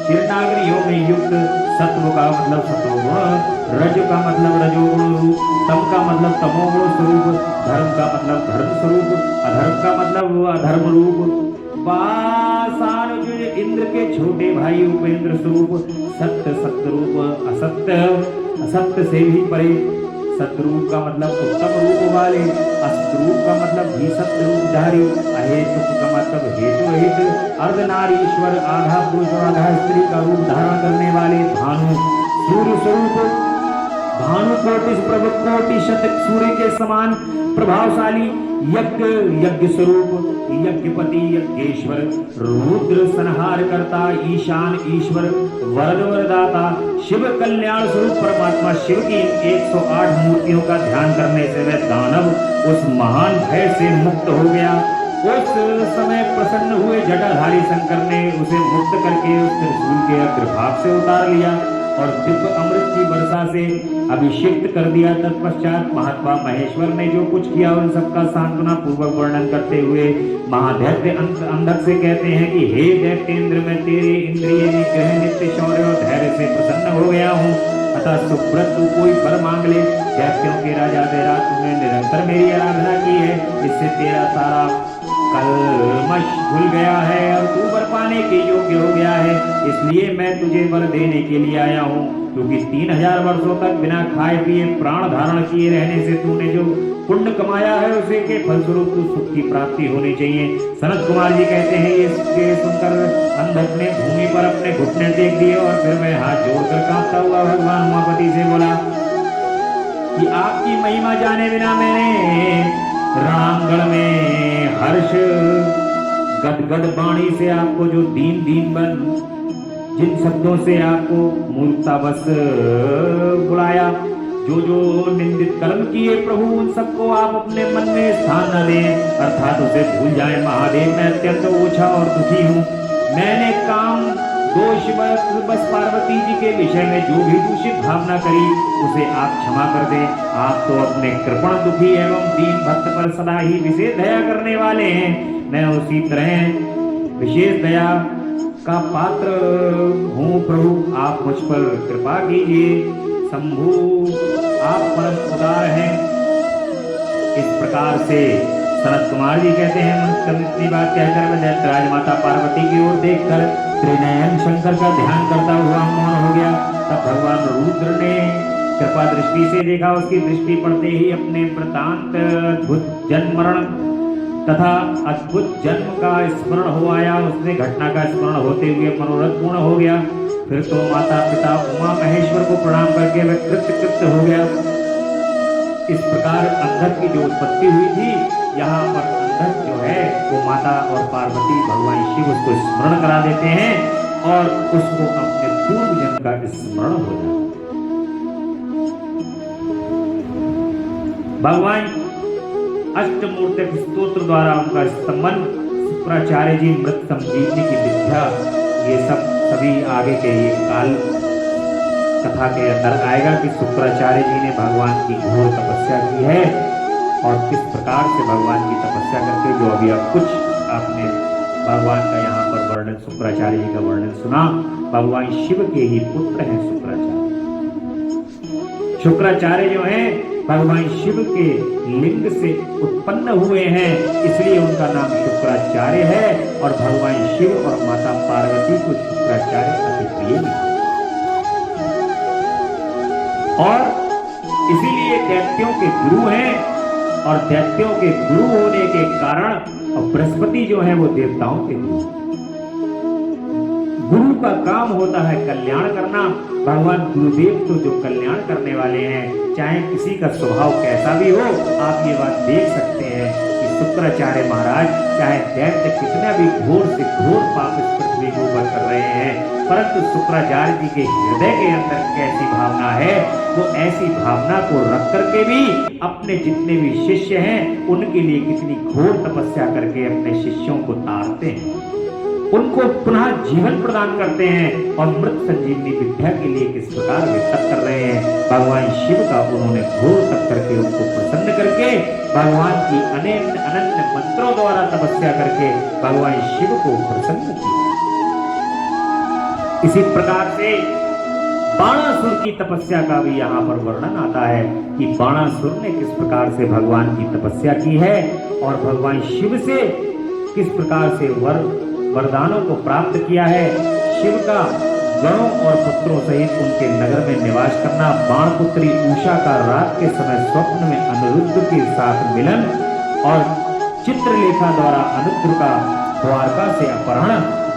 चिरनागरियों में युक्त, सत्व का मतलब सत्वगुण, रज का मतलब रजोगुण रूप, तम का मतलब तमोगुण स्वरूप, धर्म का मतलब धर्म स्वरूप, अधर्म का मतलब अधर्म रूप, पाषाणुज इंद्र के छोटे भाई उपेंद्र स्वरूप, सत्य सत्य रूप, असत्य असत्य से भी परे, सतरूप का मतलब उत्तम रूप वाले, अस्तरूप का मतलब भी सत्य रूपधारी, अहेतुक का मतलब हेतु रहित, अर्धनारीश्वर आधा पुरुष और आधा स्त्री का रूप धारण करने वाले, भानु सूर्य स्वरूप, भानु कोटि प्रभ कोटि शत सूर्य के समान प्रभावशाली, यज्ञ यज्ञ स्वरूप, यज्ञपति यज्ञेश्वर, रुद्र संहार करता, ईशान ईश्वर, वरद वरदाता, शिव कल्याण स्वरूप परमात्मा शिव की 108 मूर्तियों का ध्यान करने से वह दानव उस महान भय से मुक्त हो गया। उस समय प्रसन्न हुए जटाधारी शंकर ने उसे मुक्त करके उस त्रिशूल के अग्रभाग से उतार लिया और दिव्य अमृत की वर्षा से अभिषेक कर दिया। तत्पश्चात महात्मा महेश्वर ने जो कुछ किया उन सबका सांत्वना पूर्वक वर्णन करते हुए महादैत्य अंधक से कहते हैं कि हे दैत्येंद्र, मैं तेरे इंद्रिय निग्रह नित्य शौर्य और धैर्य से प्रसन्न हो गया हूँ। अतः सुब्रत तू कोई वर मांग ले। दैत्यों के राजा देरा, तूने निरंतर मेरी आराधना की है, इससे तेरा सारा कलमश भूल गया है और तू वर पाने के योग्य हो गया है। इसलिए मैं तुझे वर देने के लिए आया हूँ, क्योंकि 3000 वर्षों तक बिना खाए पिए प्राण धारण किए रहने से तूने जो पुण्य कमाया है उसे के फलस्वरूप तू सुख की प्राप्ति होनी चाहिए। सनत कुमार जी कहते हैं ये सुनकर अंधक ने भूमि पर अपने घुटने टेक दिए और फिर मैं हाथ जोड़कर कांपता हुआ भगवान उमापति से बोला कि आपकी महिमा जाने बिना मैंने रणांगण में हर्ष गदगद वाणी से आपको जो दीन दीन बन जिन शब्दों से आपको मूर्तावश बुलाया, जो जो निंदित कर्म किए प्रभु उन सबको आप अपने मन में स्थान न दें, अर्थात उसे भूल जाए। महादेव, मैं अत्यंत ओछा और दुखी हूँ। मैंने काम दोष बस पार्वती जी के विषय में जो भी दूषित भावना करी उसे आप क्षमा कर दें। आप तो अपने कृपण दुखी एवं दीन भक्त पर सदा ही विशेष दया करने वाले हैं। मैं उसी तरह विशेष दया का पात्र हूँ। प्रभु आप मुझ पर कृपा कीजिए। शंभु आप परम उदार हैं। इस प्रकार से सनत कुमार जी कहते हैं, इतनी बात कहकर मैं दैत्यराज माता पार्वती की ओर देखकर त्रिनयन शंकर का ध्यान करता हुआ मौन हो गया। तब भगवान रुद्र ने कृपा दृष्टि से देखा। उसकी दृष्टि पड़ते ही अपने वृतांत अद्भुत जन्म मरण तथा अद्भुत जन्म का स्मरण हो आया। उसने घटना का स्मरण होते हुए मनोरथ पूर्ण हो गया। फिर तो माता पिता उमा महेश्वर को प्रणाम करके वह कृत्य हो गया। इस प्रकार अंधक की जो उत्पत्ति हुई थी, यहाँ पर अंधक जो है वो माता और पार्वती भगवान शिव उसको स्मरण करा देते हैं और उसको अपने पूर्व जन्म का स्मरण हो जाता है। भगवान अष्टमूर्तक स्तोत्र द्वारा उनका स्तमन, शुक्राचार्य जी मृत संजीवनी की विद्या, ये सब सभी आगे के ये काल कथा के अंदर आएगा कि शुक्राचार्य जी ने भगवान की घोर तपस्या की है और किस प्रकार से भगवान की तपस्या करके, जो अभी अब कुछ आपने भगवान का यहाँ पर वर्णन, शुक्राचार्य जी का वर्णन सुना। भगवान शिव के ही पुत्र हैं शुक्राचार्य। शुक्राचार्य जो हैं भगवान शिव के लिंग से उत्पन्न हुए हैं, इसलिए उनका नाम शुक्राचार्य है और भगवान शिव और माता पार्वती को शुक्राचार्य अति प्रिय है। और इसीलिए दैत्यों के गुरु हैं और दैत्यों के गुरु होने के कारण और बृहस्पति जो है वो देवताओं के गुरु। गुरु का काम होता है कल्याण करना। भगवान गुरुदेव तो जो कल्याण करने वाले हैं, चाहे किसी का स्वभाव कैसा भी हो, आप ये बात देख सकते हैं कि शुक्राचार्य महाराज चाहे दैत्य कितना भी घोर से घोर पाप इस पृथ्वी के ऊपर कर रहे हैं, परंतु शुक्राचार्य जी के हृदय के अंदर कैसी भावना है, वो ऐसी भावना को रख करके भी अपने जितने भी शिष्य हैं उनके लिए कितनी घोर तपस्या करके अपने शिष्यों को तारते हैं, उनको पुनः जीवन प्रदान करते हैं और मृत संजीवनी विद्या के लिए किस प्रकार वे तप कर रहे हैं। भगवान शिव का उन्होंने घोर तप करके उनको प्रसन्न करके भगवान की अनंत मंत्रों द्वारा तपस्या करके भगवान शिव को प्रसन्न किया। इसी प्रकार से बाणासुर की तपस्या का भी यहाँ पर वर्णन आता है कि बाणासुर ने किस प्रकार से भगवान की तपस्या की है और भगवान शिव से किस प्रकार से वरदानों को प्राप्त किया है। शिव का गणों और पुत्रों सहित उनके नगर में निवास करना, बाणपुत्री उषा का रात के समय स्वप्न में अनिरुद्ध के साथ मिलन और चित्रलेखा द्वारा अनिरुद्ध का द्वारका से अपहरण,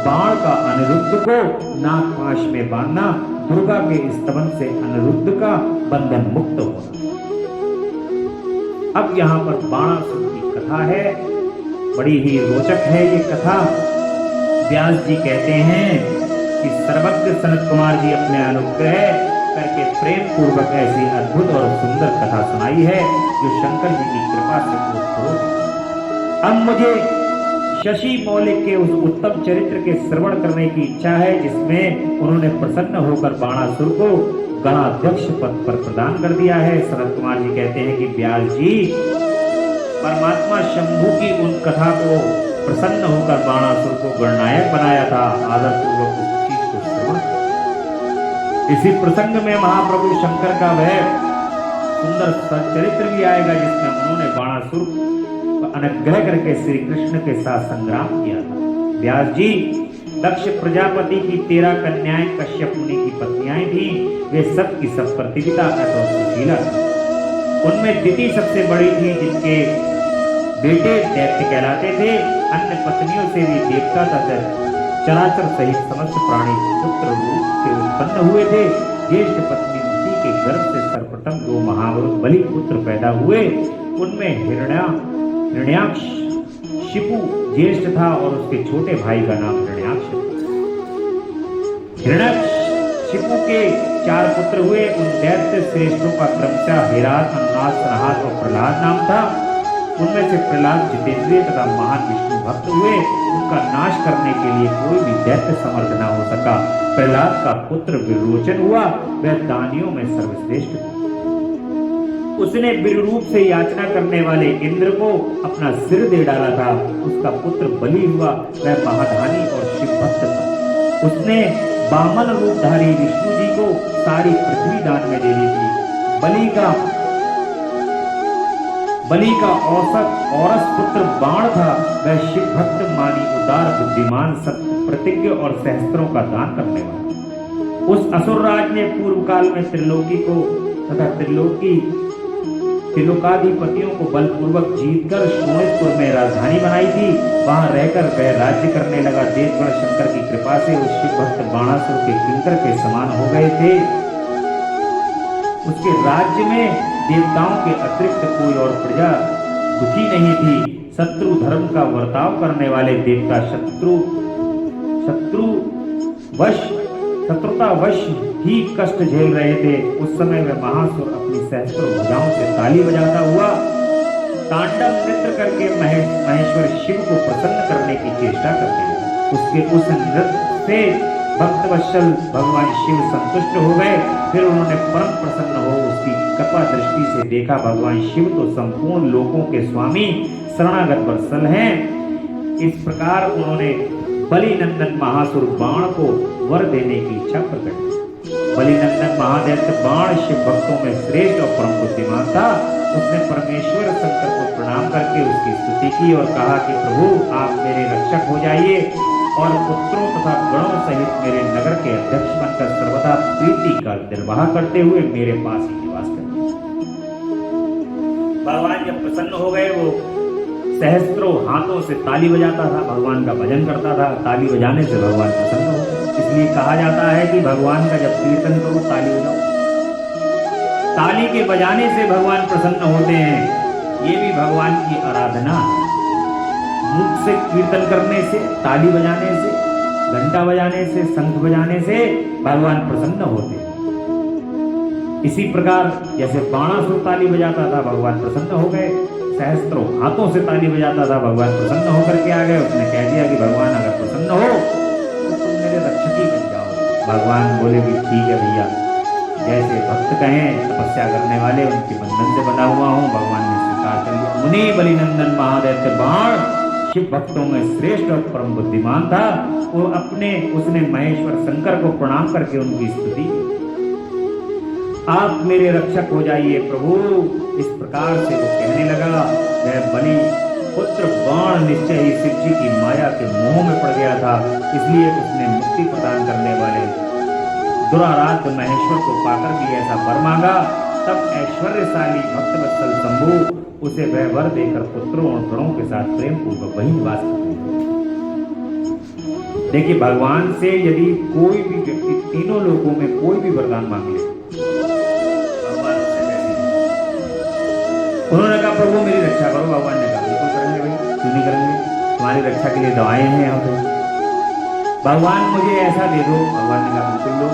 बाण का अनिरुद्ध को नाग पाश में बांधना, दुर्गा के स्तवन से अनिरुद्ध का बंधन मुक्त होना। अब यहाँ पर बाणासुर की कथा है, बड़ी ही रोचक है ये कथा। व्यास जी कहते हैं कि सर्वज्ञ सनत कुमार जी अपने अनुग्रह करके प्रेम पूर्वक ऐसी अद्भुत और सुंदर कथा सुनाई है जो शंकर जी की कृपा से पूर्ण। अब मुझे शशि मौलिक के उस उत्तम चरित्र के श्रवण करने की इच्छा है जिसमें उन्होंने प्रसन्न होकर बाणासुर को गणाध्यक्ष पद पर प्रदान कर दिया है। सनत कुमार जी कहते हैं कि व्यास जी परमात्मा शंभु की उन कथा को प्रसन्न होकर बाणासुर को गणनायक बनाया था, आदर पूर्वक उस चीज को श्रवण। इसी प्रसंग में महाप्रभु शंकर का वह सुंदर चरित्र भी आएगा जिसमें उन्होंने बाणासुर को अनुग्रह करके श्री कृष्ण के साथ संग्राम किया था। व्यास जी दक्ष प्रजापति की 13 कन्याएं कश्यप मुनि की पत्नियां थी, वे सब की सब प्रतिपिता और सुशीला थी। उनमें दिति सबसे बड़ी थी जिनके बेटे दैत्य कहलाते थे। अन्य पत्नियों से भी देवता तथा चराचर सहित समस्त प्राणी पुत्र रूप से उत्पन्न हुए थे। ज्येष्ठ पत्नी उसी के गर्भ से सर्वप्रथम 2 महाबली पुत्र पैदा हुए। उनमें हिरण्याक्ष शिपु ज्येष्ठ था और उसके छोटे भाई का नाम हिरण्याक्ष था। हिरण्याक्ष शिपु के 4 पुत्र हुए। उन दैत्य श्रेष्ठों का क्रमशः हिरात, अन्नास, सनहात और प्रहलाद नाम था। उनमें से प्रहलाद जितेंद्रिय तथा महान विष्णु भक्त हुए। उनका नाश करने के लिए कोई भी दैत्य समर्थ न हो सका। प्रहलाद का पुत्र विरोचन हुआ, वह दानियों में सर्वश्रेष्ठ था। उसने वीर रूप से याचना करने वाले इंद्र को अपना सिर दे डाला था। उसका पुत्र बलि हुआ, वह महाधानी और शिव भक्त था। उसने वामन रूपधारी विष्णु जी को सारी पृथ्वी दान में दे दी थी। बलि का औसत औरस पुत्र बाण था, वह शिव भक्त मानी, उदार, बुद्धिमान, सत्य प्रतिज्ञ और सहस्त्रों का दान करने वाला। उस असुरराज ने पूर्व काल में त्रिलोकी को तथा त्रिलोकाधिपतियों को बलपूर्वक जीतकर शोणितपुर में राजधानी बनाई थी। वहां रहकर वह राज्य करने लगा। देवगण शंकर की कृपा से उस शिव भक्त बाणासुर के किंकर के समान हो गए थे। उसके राज्य में देवताओं के अतिरिक्त कोई और प्रजा दुखी नहीं थी। शत्रु धर्म का वर्ताव करने वाले देवता शत्रुतावश ही कष्ट झेल रहे थे। उस समय वह महासुर अपनी सहस्त्र भुजाओं से ताली बजाता हुआ तांडव नृत्य करके महेश्वर शिव को प्रसन्न करने की चेष्टा करते थे। उसके उस नृत्य से भक्तवत्सल भगवान शिव संतुष्ट हो गए। फिर उन्होंने परम प्रसन्न हो उसकी कृपा दृष्टि से देखा। भगवान शिव तो संपूर्ण लोकों के स्वामी शरणागत वत्सल हैं। इस प्रकार उन्होंने बलिनंदन महासुर बाण को वर देने की इच्छा प्रकट की। बलिनंदन महादैत्य बाण शिव भक्तों में श्रेष्ठ और परम बुद्धिमान था। उसने परमेश्वर शंकर को प्रणाम करके उसकी स्तुति की और कहा कि प्रभु आप मेरे रक्षक हो जाइए और पुत्रों तथा गणों सहित मेरे नगर के अध्यक्ष बनकर सर्वदा प्रीति का निर्वाह करते हुए मेरे पास ही निवास करें। भगवान जब प्रसन्न हो गए वो सहस्त्रों हाथों से ताली बजाता था, भगवान का भजन करता था। ताली बजाने से भगवान प्रसन्न हो गए। इसलिए कहा जाता है कि भगवान का जब कीर्तन करो ताली बजाओ। ताली के बजाने से भगवान प्रसन्न होते हैं। ये भी भगवान की आराधना है। मुख से कीर्तन करने से, ताली बजाने से, घंटा बजाने से, शंख बजाने से भगवान प्रसन्न होते हैं। इसी प्रकार जैसे बाणासुर ताली बजाता था, भगवान प्रसन्न हो गए। सहस्त्रों हाथों से ताली बजाता था, भगवान प्रसन्न होकर के आ गए। उसने कह दिया कि भगवान अगर प्रसन्न हो तो तुम मेरे रक्षक ही बन जाओ। भगवान बोले कि ठीक है भैया, जैसे भक्त कहें, तपस्या करने वाले उनके बंधन से बना हुआ हूँ। भगवान ने स्वीकार कर लिया। मुनि बलिनंदन महादैत्य बाण शिव भक्तों में श्रेष्ठ और परम बुद्धिमान था। वो उसने महेश्वर शंकर को प्रणाम करके उनकी स्तुति, आप मेरे रक्षक हो जाइए प्रभु, इस प्रकार से वो कहने लगा। वह बलि पुत्र बाण निश्चय ही शिव जी की माया के मोह में पड़ गया था, इसलिए उसने मुक्ति प्रदान करने वाले दुराराध्य महेश्वर को पाकर भी ऐसा वर मांगा। तब ऐश्वर्यशाली भक्तवत्सल शंभु उसे वह वर देकर पुत्रों और गणों के साथ प्रेम पूर्वक वही निवास करते हैं। देखिए, भगवान से यदि कोई भी व्यक्ति तीनों लोकों में कोई भी वरदान मांग ले, भगवान उससे वैसे उन्होंने कहा प्रभु मेरी रक्षा करो। भगवान ने कहा बिल्कुल करेंगे भाई, क्यों नहीं करेंगे, तुम्हारी रक्षा के लिए दवाएं हैं यहाँ पे। भगवान मुझे ऐसा दे दो। भगवान ने कहा बिल्कुल दो।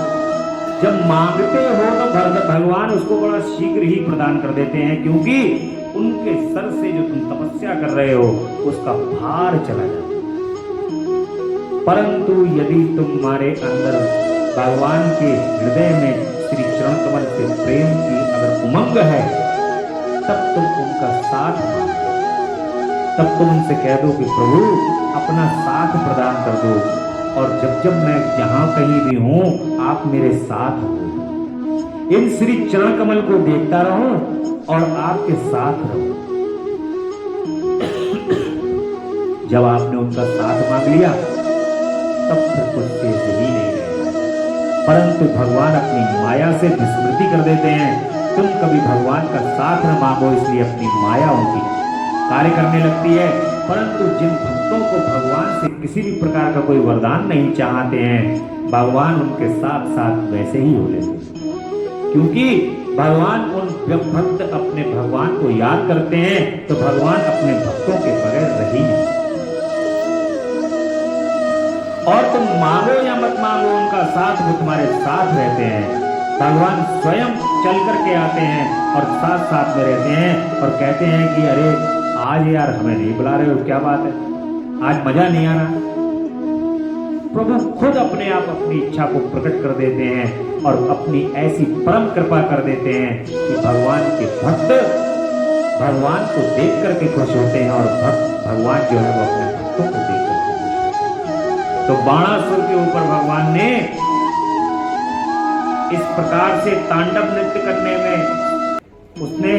जब मांगते हो तो भगवान उसको बड़ा शीघ्र ही प्रदान कर देते हैं, क्योंकि उनके सर से जो तुम तपस्या कर रहे हो उसका भार चला जाता है। परंतु यदि तुम्हारे अंदर भगवान के हृदय में श्री चरण कमल से प्रेम की अगर उमंग है, तब तुम उनका साथ मांगो। तब तुम उनसे कह दो कि प्रभु अपना साथ प्रदान कर दो, और जब जब मैं जहां कहीं भी हूं आप मेरे साथ हो। इन श्री चरण कमल को देखता रहूं और आपके साथ रहो। जब आपने उनका साथ मांग लिया तब फिर कुछ शेष ही नहीं रहे। परंतु भगवान अपनी माया से विस्मृति कर देते हैं। तुम कभी भगवान का साथ न मांगो, इसलिए अपनी माया उनकी कार्य करने लगती है। परंतु जिन भक्तों को भगवान से किसी भी प्रकार का कोई वरदान नहीं चाहते हैं, भगवान उनके साथ साथ वैसे ही हो लेते हैं, क्योंकि भगवान उन भक्त अपने भगवान को याद करते हैं, तो भगवान अपने भक्तों के बगैर रह ही नहीं। और तुम मांगो या मत मांगो, उनका साथ वो तुम्हारे साथ रहते हैं। भगवान स्वयं चल करके आते हैं और साथ साथ में रहते हैं और कहते हैं कि अरे आज यार हमें नहीं बुला रहे हो, क्या बात है, आज मजा नहीं आ रहा। प्रभु खुद अपने आप अपनी इच्छा को प्रकट कर देते हैं और अपनी ऐसी परम कृपा कर देते हैं कि भगवान के भक्त भगवान को देख करके खुश होते हैं, और भगवान जो है वो अपने भक्तों को देख करके खुश होते हैं। तो बाणासुर के ऊपर भगवान ने इस प्रकार से तांडव नृत्य करने में उसने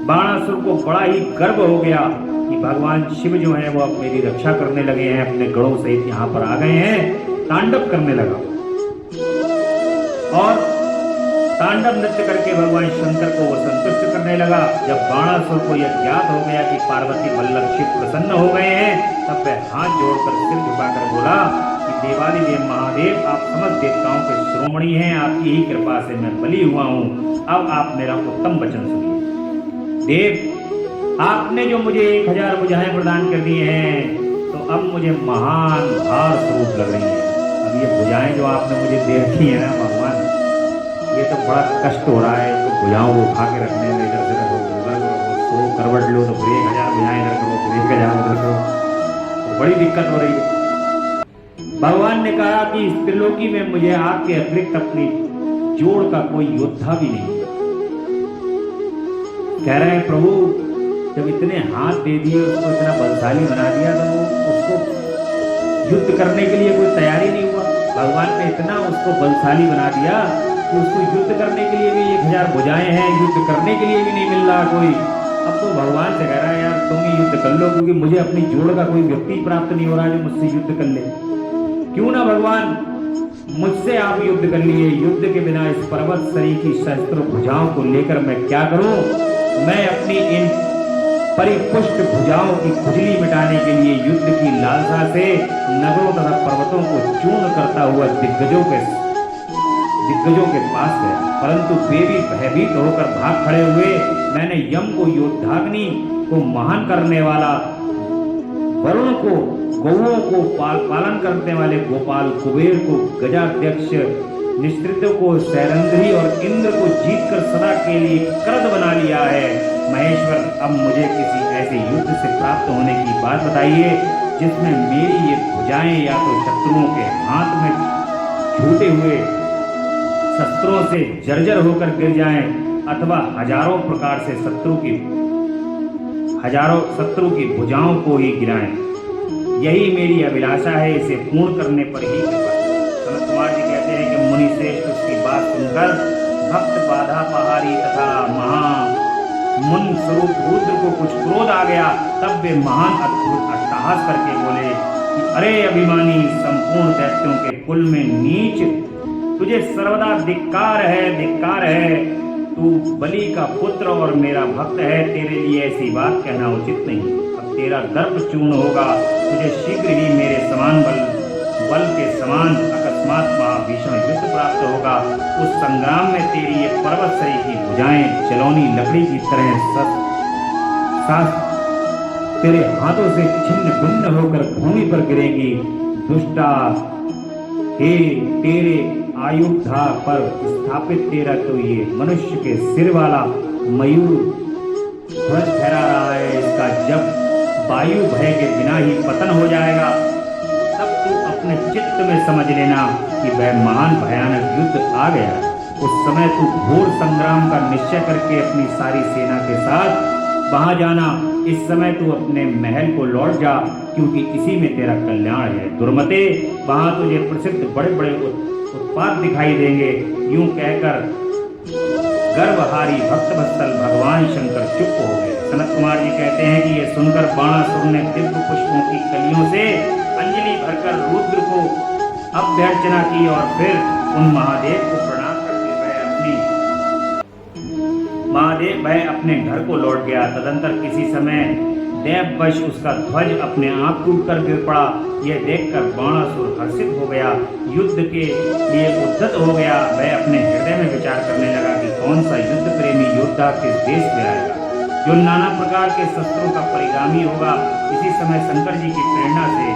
बाणासुर को बड़ा ही गर्व हो गया कि भगवान शिव जो है वो अब मेरी रक्षा करने लगे हैं, अपने गणों सहित यहाँ पर आ गए हैं। तांडव करने लगा और तांडव नृत्य करके भगवान शंकर को वो संतुष्ट करने लगा। जब बाणासुर को यह ज्ञात हो गया कि पार्वती वल्लभ शिव प्रसन्न हो गए हैं, तब वह हाथ जोड़कर सिर झुकाकर बोला कि देवादिदेव महादेव, आप समस्त देवताओं के शिरोमणि हैं, आपकी ही कृपा से मैं बलि हुआ हूँ। अब आप मेरा उत्तम वचन सुनिए। देव, आपने जो मुझे 1000 भुजाएं प्रदान कर दी हैं, तो अब मुझे महान भार स्वरूप लग रही है। अब ये भुजाएं जो आपने मुझे दे रखी है ना भगवान, ये तो बड़ा कष्ट हो रहा है। तो भुजाओं को उठा के रखने में इधर से रखो, उधर करो, तो करवट लो तो फिर 1000 भुजाएं इधर करो, फिर 1000 उधर करो, तो बड़ी दिक्कत हो रही है। भगवान ने कहा कि इस त्रिलोकी में मुझे आपके अतिरिक्त अपनी जोड़ का कोई योद्धा भी नहीं। कह रहे हैं प्रभु, जब इतने हाथ दे दिए, उसको इतना बलशाली बना दिया, तो उसको युद्ध करने के लिए कोई तैयारी नहीं हुआ। भगवान ने इतना उसको बलशाली बना दिया कि उसको युद्ध करने के लिए भी 1000 भुजाएं हैं, युद्ध करने के लिए भी नहीं मिल रहा कोई। अब तो भगवान से कह रहा है यार तुम ही युद्ध कर लो, क्योंकि मुझे अपनी जोड़ का कोई व्यक्ति प्राप्त नहीं हो रहा जो मुझसे युद्ध कर ले। क्यों ना भगवान मुझसे आप युद्ध कर लिए। युद्ध के बिना इस पर्वत सरी की सहस्त्र भुजाओं को लेकर मैं क्या करूं। मैं अपनी इन परिपुष्ट भुजाओं की खुजली मिटाने के लिए युद्ध की लालसा से नगरों तथा पर्वतों को चूर्ण करता हुआ दिग्गजों के पास गया, परंतु वे भी भयभीत होकर भाग खड़े हुए। मैंने यम को, योद्धाग्नि को, महान करने वाला वरुण को, गौओं को पालन करने वाले गोपाल, कुबेर को, गजाध्यक्ष निश्रितों को, सैरंध्री और इंद्र को जीतकर सदा के लिए कृत बना लिया है। महेश्वर, अब मुझे किसी ऐसे युद्ध से प्राप्त होने की बात बताइए जिसमें मेरी ये भुजाएं या तो शत्रुओं के हाथ में छूटे हुए शस्त्रों से जर्जर होकर गिर जाएं अथवा हजारों प्रकार से शत्रु की भुजाओं को ही गिराएं। यही मेरी अभिलाषा है, इसे पूर्ण करने पर ही सनत कुमार जी कहते हैं कि मुनि श्रेष्ठ उसकी बात सुनकर भक्त बाधा पहाड़ी तथा मुन स्वरूप रुद्र को कुछ क्रोध आ गया। तब वे महान अद्भुत अट्टहास करके बोले कि अरे अभिमानी, संपूर्ण दैत्यों के कुल में नीच, तुझे सर्वदा धिक्कार है। तू बलि का पुत्र और मेरा भक्त है, तेरे लिए ऐसी बात कहना उचित नहीं। अब तेरा दर्प चूर्ण होगा, तुझे शीघ्र ही मेरे समान बल के समान अकस्मात महाभीषण युद्ध प्राप्त होगा। उस संग्राम में तेरी ये पर्वत सरी की भुजाएं जलौनी लकड़ी की तरह तेरे हाथों से छिन्न भिन्न होकर भूमि पर गिरेगी। दुष्टा, हे तेरे आयुधा पर स्थापित तेरा तो ये मनुष्य के सिर वाला मयूर ध्वज फहरा रहा है, इसका जब वायु भय के बिना ही पतन हो जाएगा तब तू अपने चित्त में समझ लेना कि वह महान भयानक युद्ध आ गया। उस समय तू घोर संग्राम का निश्चय करके अपनी सारी सेना के साथ वहां जाना। इस समय तू अपने महल को लौट जा, क्योंकि इसी में तेरा कल्याण है। दुर्मते, वहां तुझे प्रसिद्ध बड़े बड़े उत्पात दिखाई देंगे। यूं कहकर गर्भहारी भक्तवत्सल भगवान शंकर चुप हो गए। सनत कुमार जी कहते हैं कि यह सुनकर बाणासुर ने दिव्य पुष्पों की कलियों से अंजलि भरकर रुद्र को अभ्यर्चना की और फिर उन महादेव को प्रणाम करके वह अपने घर को लौट गया। तदंतर किसी समय देववश उसका ध्वज अपने आप टूटकर गिर पड़ा। यह देखकर बाणासुर हर्षित हो गया, युद्ध के लिए उद्यत हो गया। वह अपने हृदय में विचार करने लगा कि कौन सा युद्ध प्रेमी योद्धा किस देश में आएगा, जो नाना प्रकार के शस्त्रों का परिगामी होगा। इसी समय शंकर जी की प्रेरणा से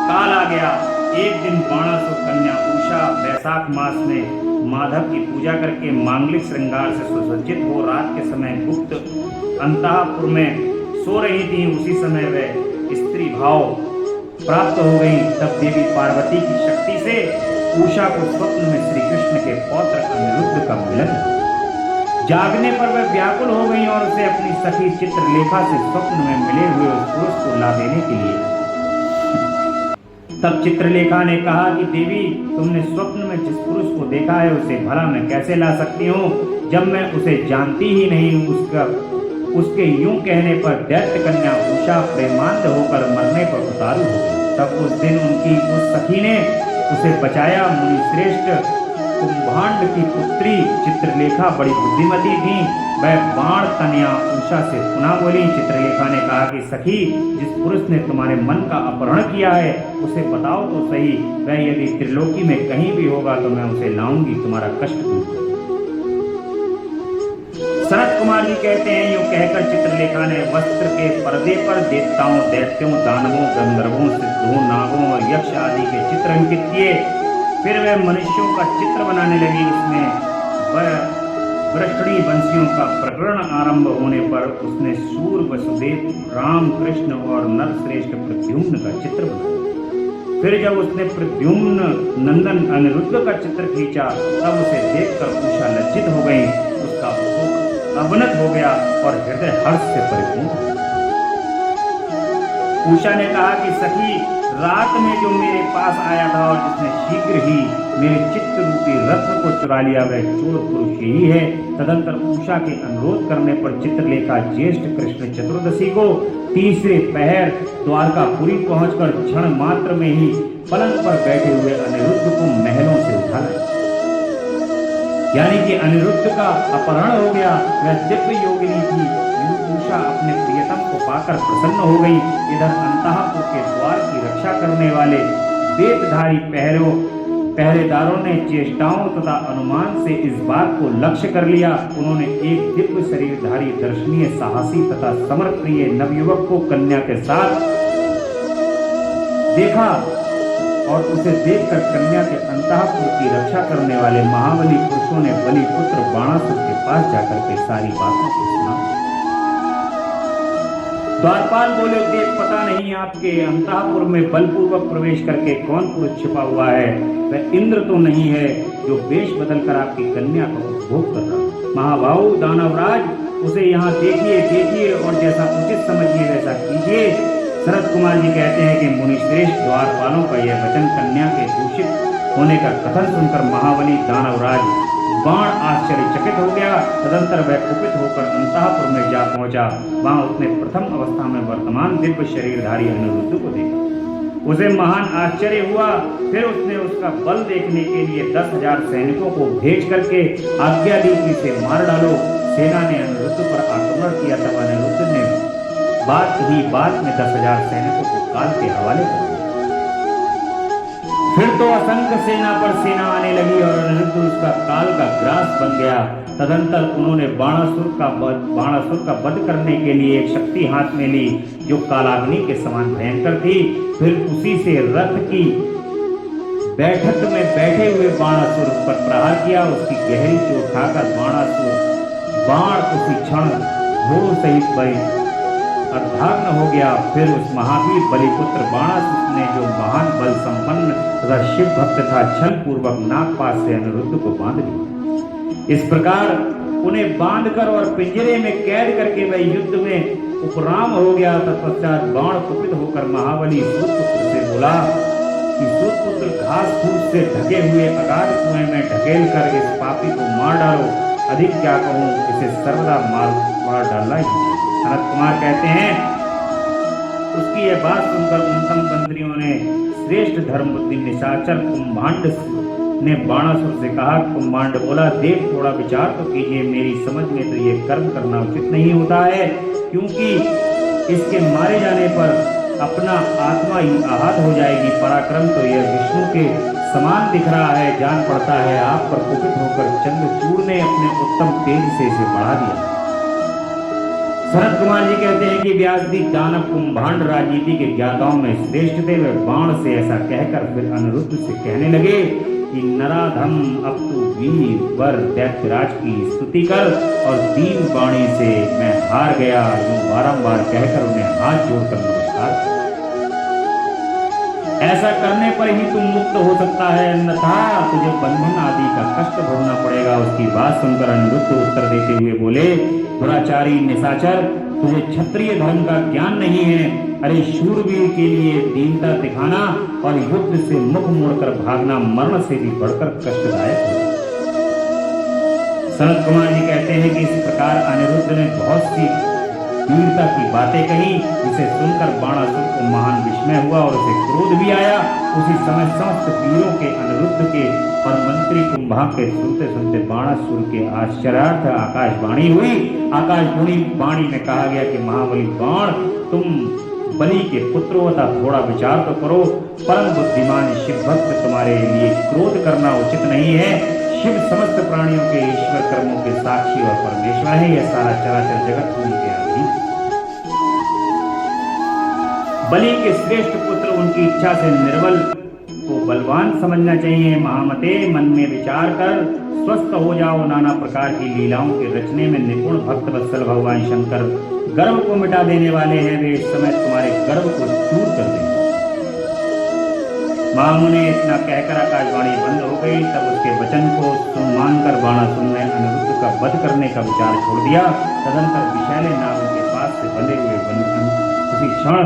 काल आ गया। एक दिन बाणासुर कन्या उषा वैशाख मास में माधव की पूजा करके मांगलिक श्रृंगार से सुसज्जित हो रात के समय गुप्त अंतःपुर में सो रही थी। उसी समय वह स्त्री भाव प्राप्त हो गई। तब देवी पार्वती की शक्ति से उषा को स्वप्न में श्री कृष्ण के पौत्र अनिरुद्ध का मिलन। जागने पर वह व्याकुल हो गई और उसे अपनी सखी चित्रलेखा से स्वप्न में मिले हुए उस पुरुष को ला देने के लिए। तब चित्रलेखा ने कहा कि देवी, तुमने स्वप्न में जिस पुरुष को देखा है उसे भला मैं कैसे ला सकती हूँ, जब मैं उसे जानती ही नहीं। उसके यूं कहने पर दैत्य कन्या उषा प्रेमांत होकर मरने पर उतारू हो गई। तब उस दिन उनकी उस सखी ने उसे बचाया। मुनि श्रेष्ठ कुंभांड की पुत्री चित्रलेखा बड़ी बुद्धिमती थी। वह बाण कन्या उषा से पुनः बोली। चित्रलेखा ने कहा कि सखी, जिस पुरुष ने तुम्हारे मन का अपहरण किया है उसे बताओ तो सही। वह यदि त्रिलोकी में कहीं भी होगा तो मैं उसे लाऊंगी, तुम्हारा कष्ट दूर करूंगी। सनत कुमार जी कहते हैं, यूं कहकर चित्रलेखा ने वस्त्र के पर्दे पर देवताओं, दैत्यों, दानवों, गंधर्वों, सिद्धों, नागों और यक्ष आदि के चित्र अंकित किए। फिर वह मनुष्यों का चित्र बनाने लगी। उसमें वह वृष्णी वंशियों का प्रकरण आरंभ होने पर उसने सूर, वसुदेव, राम, कृष्ण और नरश्रेष्ठ प्रद्युम्न का चित्र बनाया। फिर जब उसने प्रद्युम्न नंदन अनिरुद्ध का चित्र खींचा तब उसे देखकर उषा लज्जित हो गई। उसका मुख अवनत हो गया और हृदय हर्ष से परिपूर्ण। उषा ने कहा कि सखी, रात में जो मेरे पास आया था और जिसने शीघ्र ही मेरे चित्त रूपी रत्न को चुरा लिया, वह चोर पुरुष यही है। तदंतर उषा के अनुरोध करने पर चित्रलेखा ज्येष्ठ कृष्ण चतुर्दशी को तीसरे पहर द्वारकापुरी पहुंचकर क्षण मात्र में ही पलंग पर बैठे हुए अनिरुद्ध को महलों से उठा लाया। यानी कि अनिरुद्ध का अपहरण हो गया। वह दिव्य योगिनी थी। उषा अपने प्रियतम को पाकर प्रसन्न हो गई। इधर अंतःपुर के द्वार की रक्षा करने वाले वेदधारी पहरेदारों ने चेष्टाओं तथा अनुमान से इस बात को लक्ष्य कर लिया। उन्होंने एक दिव्य शरीरधारी दर्शनीय साहसी तथा समरप्रिय नवयुवक को कन्या के साथ देखा और उसे देखकर कन्या के अंतःपुर की रक्षा करने वाले महाबली पुरुषों ने बलि पुत्र बाणासुर के पास जाकर के सारी बातों को सुना। द्वारपाल बोले, देख पता नहीं आपके अंतःपुर में बलपूर्वक प्रवेश करके कौन पुरुष छिपा हुआ है। वह इंद्र तो नहीं है जो वेश बदलकर आपकी कन्या का उपभोग कर रहा। महाबाहु दानवराज, उसे यहाँ देखिए और जैसा उचित समझिए वैसा कीजिए। शरद कुमार जी कहते हैं कि मुनिश्रेष्ठ द्वारपालों का यह वचन कन्या के दूषित होने का कथन सुनकर महाबली दानवराज बाण आश्चर्यचकित हो गया। तदंतर वह कुपित होकर अंतःपुर में जा पहुंचा। वहां उसने प्रथम अवस्था में वर्तमान दिव्य शरीरधारी अनिरुद्ध को देखा। उसे महान आश्चर्य हुआ। फिर उसने उसका बल देखने के लिए 10,000 सैनिकों को भेज करके आज्ञा दी कि इसे मार डालो। सेना ने अनिरुद्ध पर आक्रमण किया। तब अनिरुद्ध ने बात में 10,000 सैनिकों को काल के हवाले कर दिया। फिर तो असंख्य सेना पर सेना आने लगी और अनिरुद्ध उसका काल का ग्रास बन गया। तदंतर उन्होंने बाणासुर का वध करने के लिए एक शक्ति हाथ में ली जो कालाग्नि के समान भयंकर थी। फिर उसी से रथ की बैठक में बैठे हुए बाणासुर पर प्रहार किया। उसकी गहरी चोट खाकर बाण उसी क्षण घोड़ों सहित अर्धाग्न हो गया। फिर उस महावीर बलिपुत्र बाणासुर ने, जो महान बल संपन्न तथा शिव भक्त था, छल पूर्वक नागपाश से अनिरुद्ध को बांध लिया। इस प्रकार उन्हें बांधकर और पिंजरे में कैद करके वह युद्ध में उपराम हो गया। तत्पश्चात बाण कुपित होकर महाबली सूतपुत्र से बोला कि सूतपुत्र, घास फूस से ढके हुए अगाध कुएं में ढकेल कर इस पापी को मार डालो। अधिक क्या कहूं, इसे सर्वदा मार डालना ही चाहिए। शरद कुमार कहते हैं, उसकी यह बात सुनकर उन मंत्रियों ने श्रेष्ठ धर्मबुद्धि निशाचर कुंभांड ने बाणासुर से कहा। कुंभांड बोला, देख थोड़ा विचार तो कीजिए। मेरी समझ में तो ये कर्म करना उचित नहीं होता है, क्योंकि इसके मारे जाने पर अपना आत्मा ही आहत हो जाएगी। पराक्रम तो यह विष्णु के समान दिख रहा है। जान पड़ता है आप पर कुपित होकर चंद्रचूड़ ने अपने उत्तम तेज से इसे बढ़ा दिया। शरद कुमार जी कहते हैं कि व्यासदी दानव कुंभांड राजनीति के ज्ञाताओं में श्रेष्ठ थे। वे बाण से ऐसा कहकर फिर अनिरुद्ध से कहने लगे कि नराधम, अब तू वीर वर दैत्यराज की स्तुति कर और दीन वाणी से मैं हार गया यूं बारंबार कहकर उन्हें हाथ जोड़कर नमस्कार। ऐसा करने पर ही तुम मुक्त हो सकता है, अन्यथा तुझे बंधन आदि का कष्ट भोगना पड़ेगा। उसकी बात सुनकर अनिरुद्ध उत्तर देते हुए बोले, दुराचारी निशाचर, तुझे क्षत्रिय धर्म का ज्ञान नहीं है। अरे शूरवीर के लिए दीनता दिखाना और युद्ध से मुख मोड़कर भागना मरण से भी बढ़कर कष्टदायक है। शरद कुमार जी कहते हैं कि इस प्रकार अनिरुद्ध ने बहुत सी वीरता की बातें कही, जिसे सुनकर बाणासुर को महान विस्मय हुआ और उसे क्रोध भी आया। उसी समय समस्त वीरों के अनिरुद्ध के और मंत्री कुंभांग के सुनते सुनते बाणासुर के आश्चर्यार्थ आकाशवाणी हुई। आकाशवाणी वाणी में कहा गया कि महाबली बाण, तुम बलि के पुत्र हो, थोड़ा विचार तो करो। परम बुद्धिमान शिव भक्त तुम्हारे लिए क्रोध करना उचित नहीं है। शिव समस्त प्राणियों के ईश्वर कर्मों के साक्षी और परमेश्वर है। यह सारा चराचर जगत उनके अधीन। बलि के श्रेष्ठ पुत्र उनकी इच्छा से निर्बल को बलवान समझना चाहिए। महामते, मन में विचार कर स्वस्थ हो जाओ। नाना प्रकार की लीलाओं के रचने में निपुण भक्त वत्सल भगवान शंकर गर्व को मिटा देने वाले हैं। वे इस समय तुम्हारे गर्व को चूर कर देंगे। महामु ने इतना कहकर आकाशवाणी बंद हो गई। तब उसके वचन को मानकर बाणासुर ने अनिरुद्ध का वध करने का विचार छोड़ दिया। तदंतर विषैले नागों के पास से बंधे हुए उसी क्षण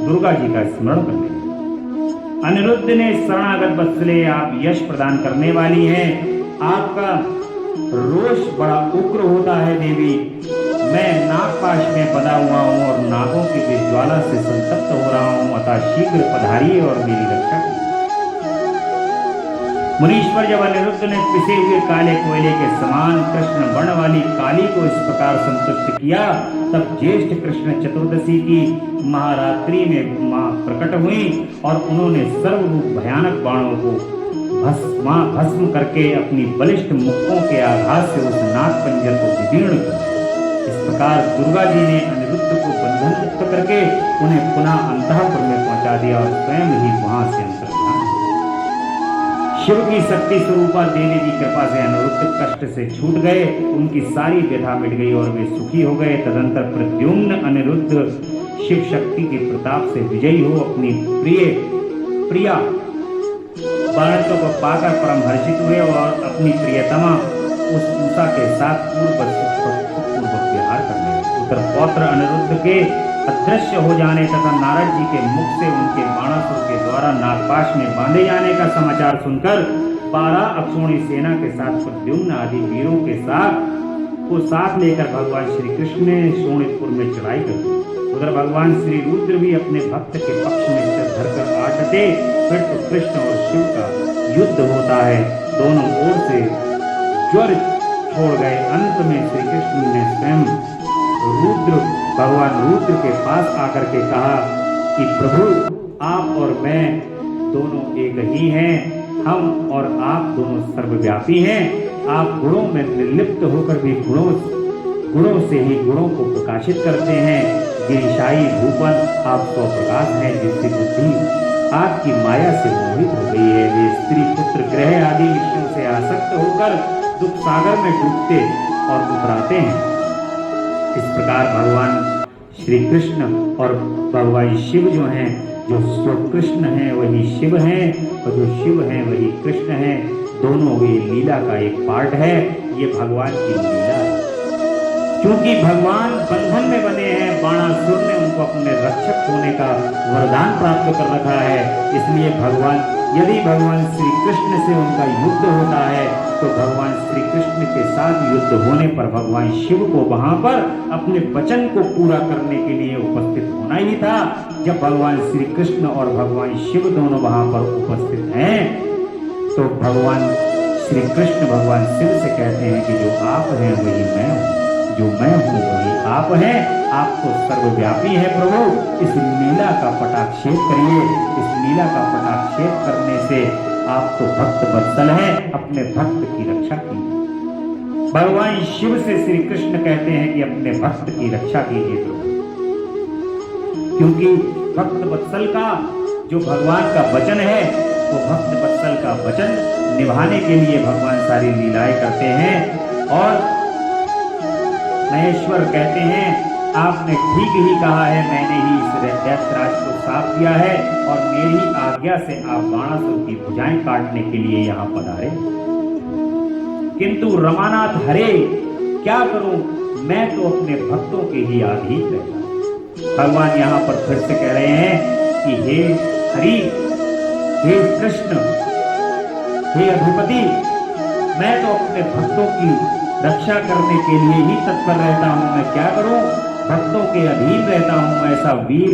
दुर्गा जी का स्मरण करने लगे। अनिरुद्ध ने शरणागत वत्सले, आप यश प्रदान करने वाली हैं। आपका रोष बड़ा उग्र होता है देवी। मैं नागपाश में बंधा हुआ हूँ और नागों की ज्वाला से संतप्त हो रहा हूँ। अतः शीघ्र पधारिए और मेरी रक्षा कीजिए। मुनीश्वर जब अनिरुद्ध ने पिसे हुए काले कोयले के समान कृष्ण वर्ण वाली काली को इस प्रकार संतुष्ट किया तब ज्येष्ठ कृष्ण चतुर्दशी की महारात्रि में मां प्रकट हुई और उन्होंने सर्वरूप भयानक बाणों को भस्म करके अपनी बलिष्ठ मुक्कों के आघात से उस नाग पंजर को विदीर्ण किया। इस प्रकार दुर्गा जी ने अनिरुद्ध को बंधन मुक्त करके उन्हें पुनः अंतःपुर में पहुंचा दिया और स्वयं ही वहां से अंतर्धान हुए। शिव की शक्ति स्वरूपा देवी की कृपा से अनिरुद्ध कष्ट से छूट गए, उनकी सारी व्यथा मिट गई और वे सुखी हो गए। तदंतर प्रद्युम्न अनिरुद्ध शिव शक्ति के प्रताप से विजयी हो अपनी प्रिया पार्वती को पाकर परम हर्षित हुए और अपनी प्रियतमा उस उषा के साथ पूर्वक विहार करने लगे। उधर पौत्र अनिरुद्ध के अदृश्य हो जाने तथा नारद जी के मुख से उनके बाणासुर के द्वारा नागपाश में बांधे जाने का समाचार सुनकर 12 अक्षौणी सेना के साथ प्रद्युम्न आदि वीरों के साथ लेकर भगवान श्री कृष्ण ने शोणितपुर में चढ़ाई कर दी। उधर भगवान श्री रुद्र भी अपने भक्त के पक्ष में सिर धरकर आ डटे। फिर तो कृष्ण और शिव का युद्ध होता है, दोनों ओर से ज्वर छोड़ गए। अंत में श्री कृष्ण ने स्वयं भगवान रुद्र के पास आकर के कहा कि प्रभु आप और मैं दोनों एक ही हैं, हम और आप दोनों सर्वव्यापी हैं। आप गुणों में निर्लिप्त होकर भी गुणों से ही गुणों को प्रकाशित करते हैं। गिरिशाई भूपन आप स्वप्रकाश हैं, जिससे बुद्धि आपकी माया से मोहित हो गई है। वे स्त्री पुत्र ग्रह आदि विषयों से आसक्त होकर दुख सागर में डूबते और उतराते हैं। इस प्रकार भगवान श्री कृष्ण और भगवान शिव जो हैं, जो कृष्ण हैं वही शिव हैं और जो शिव हैं वही कृष्ण हैं। दोनों वे लीला का एक पार्ट है। ये भगवान की लीला है। क्योंकि भगवान बंधन में बने हैं, बाणासुर ने उनको अपने रक्षक होने का वरदान प्राप्त कर रखा है। इसलिए यदि भगवान श्री कृष्ण से उनका युद्ध होता है तो भगवान श्री कृष्ण के साथ युद्ध होने पर भगवान शिव को वहां पर अपने वचन को पूरा करने के लिए उपस्थित होना ही था। जब भगवान श्री कृष्ण और भगवान शिव दोनों वहां पर उपस्थित हैं तो भगवान श्री कृष्ण भगवान शिव से कहते हैं कि जो आप हैं वही मैं हूँ, जो मैं हूँ वही आप हैं। आप तो सर्वव्यापी है प्रभु। इस लीला का पटाक्षेप करिए। इस लीला का पटाक्षेप करने से आप तो भक्त वत्सल हैं, अपने भक्त की रक्षा कीजिए। भगवान शिव से श्री कृष्ण कहते हैं कि अपने भक्त की रक्षा कीजिए प्रभु, क्योंकि भक्त वत्सल का जो भगवान का वचन है वो भक्त वत्सल का वचन निभाने के लिए भगवान सारी लीलाएं करते हैं। और महेश्वर कहते हैं आपने ठीक ही कहा है, मैंने ही इस दैत्यराज को साफ किया है और मेरी आज्ञा से आप बाणासुर की भुजाएं काटने के लिए यहाँ पधारे। किंतु रमानाथ हरे क्या करूं, मैं तो अपने भक्तों के ही अधीन रहता। भगवान यहाँ पर फिर से कह रहे हैं कि हे हरि, हे कृष्ण, हे अधिपति, मैं तो अपने भक्तों की रक्षा करने के लिए ही तत्पर रहता हूँ। मैं क्या करूं, भक्तों के अधीन रहता हूँ। ऐसा वीर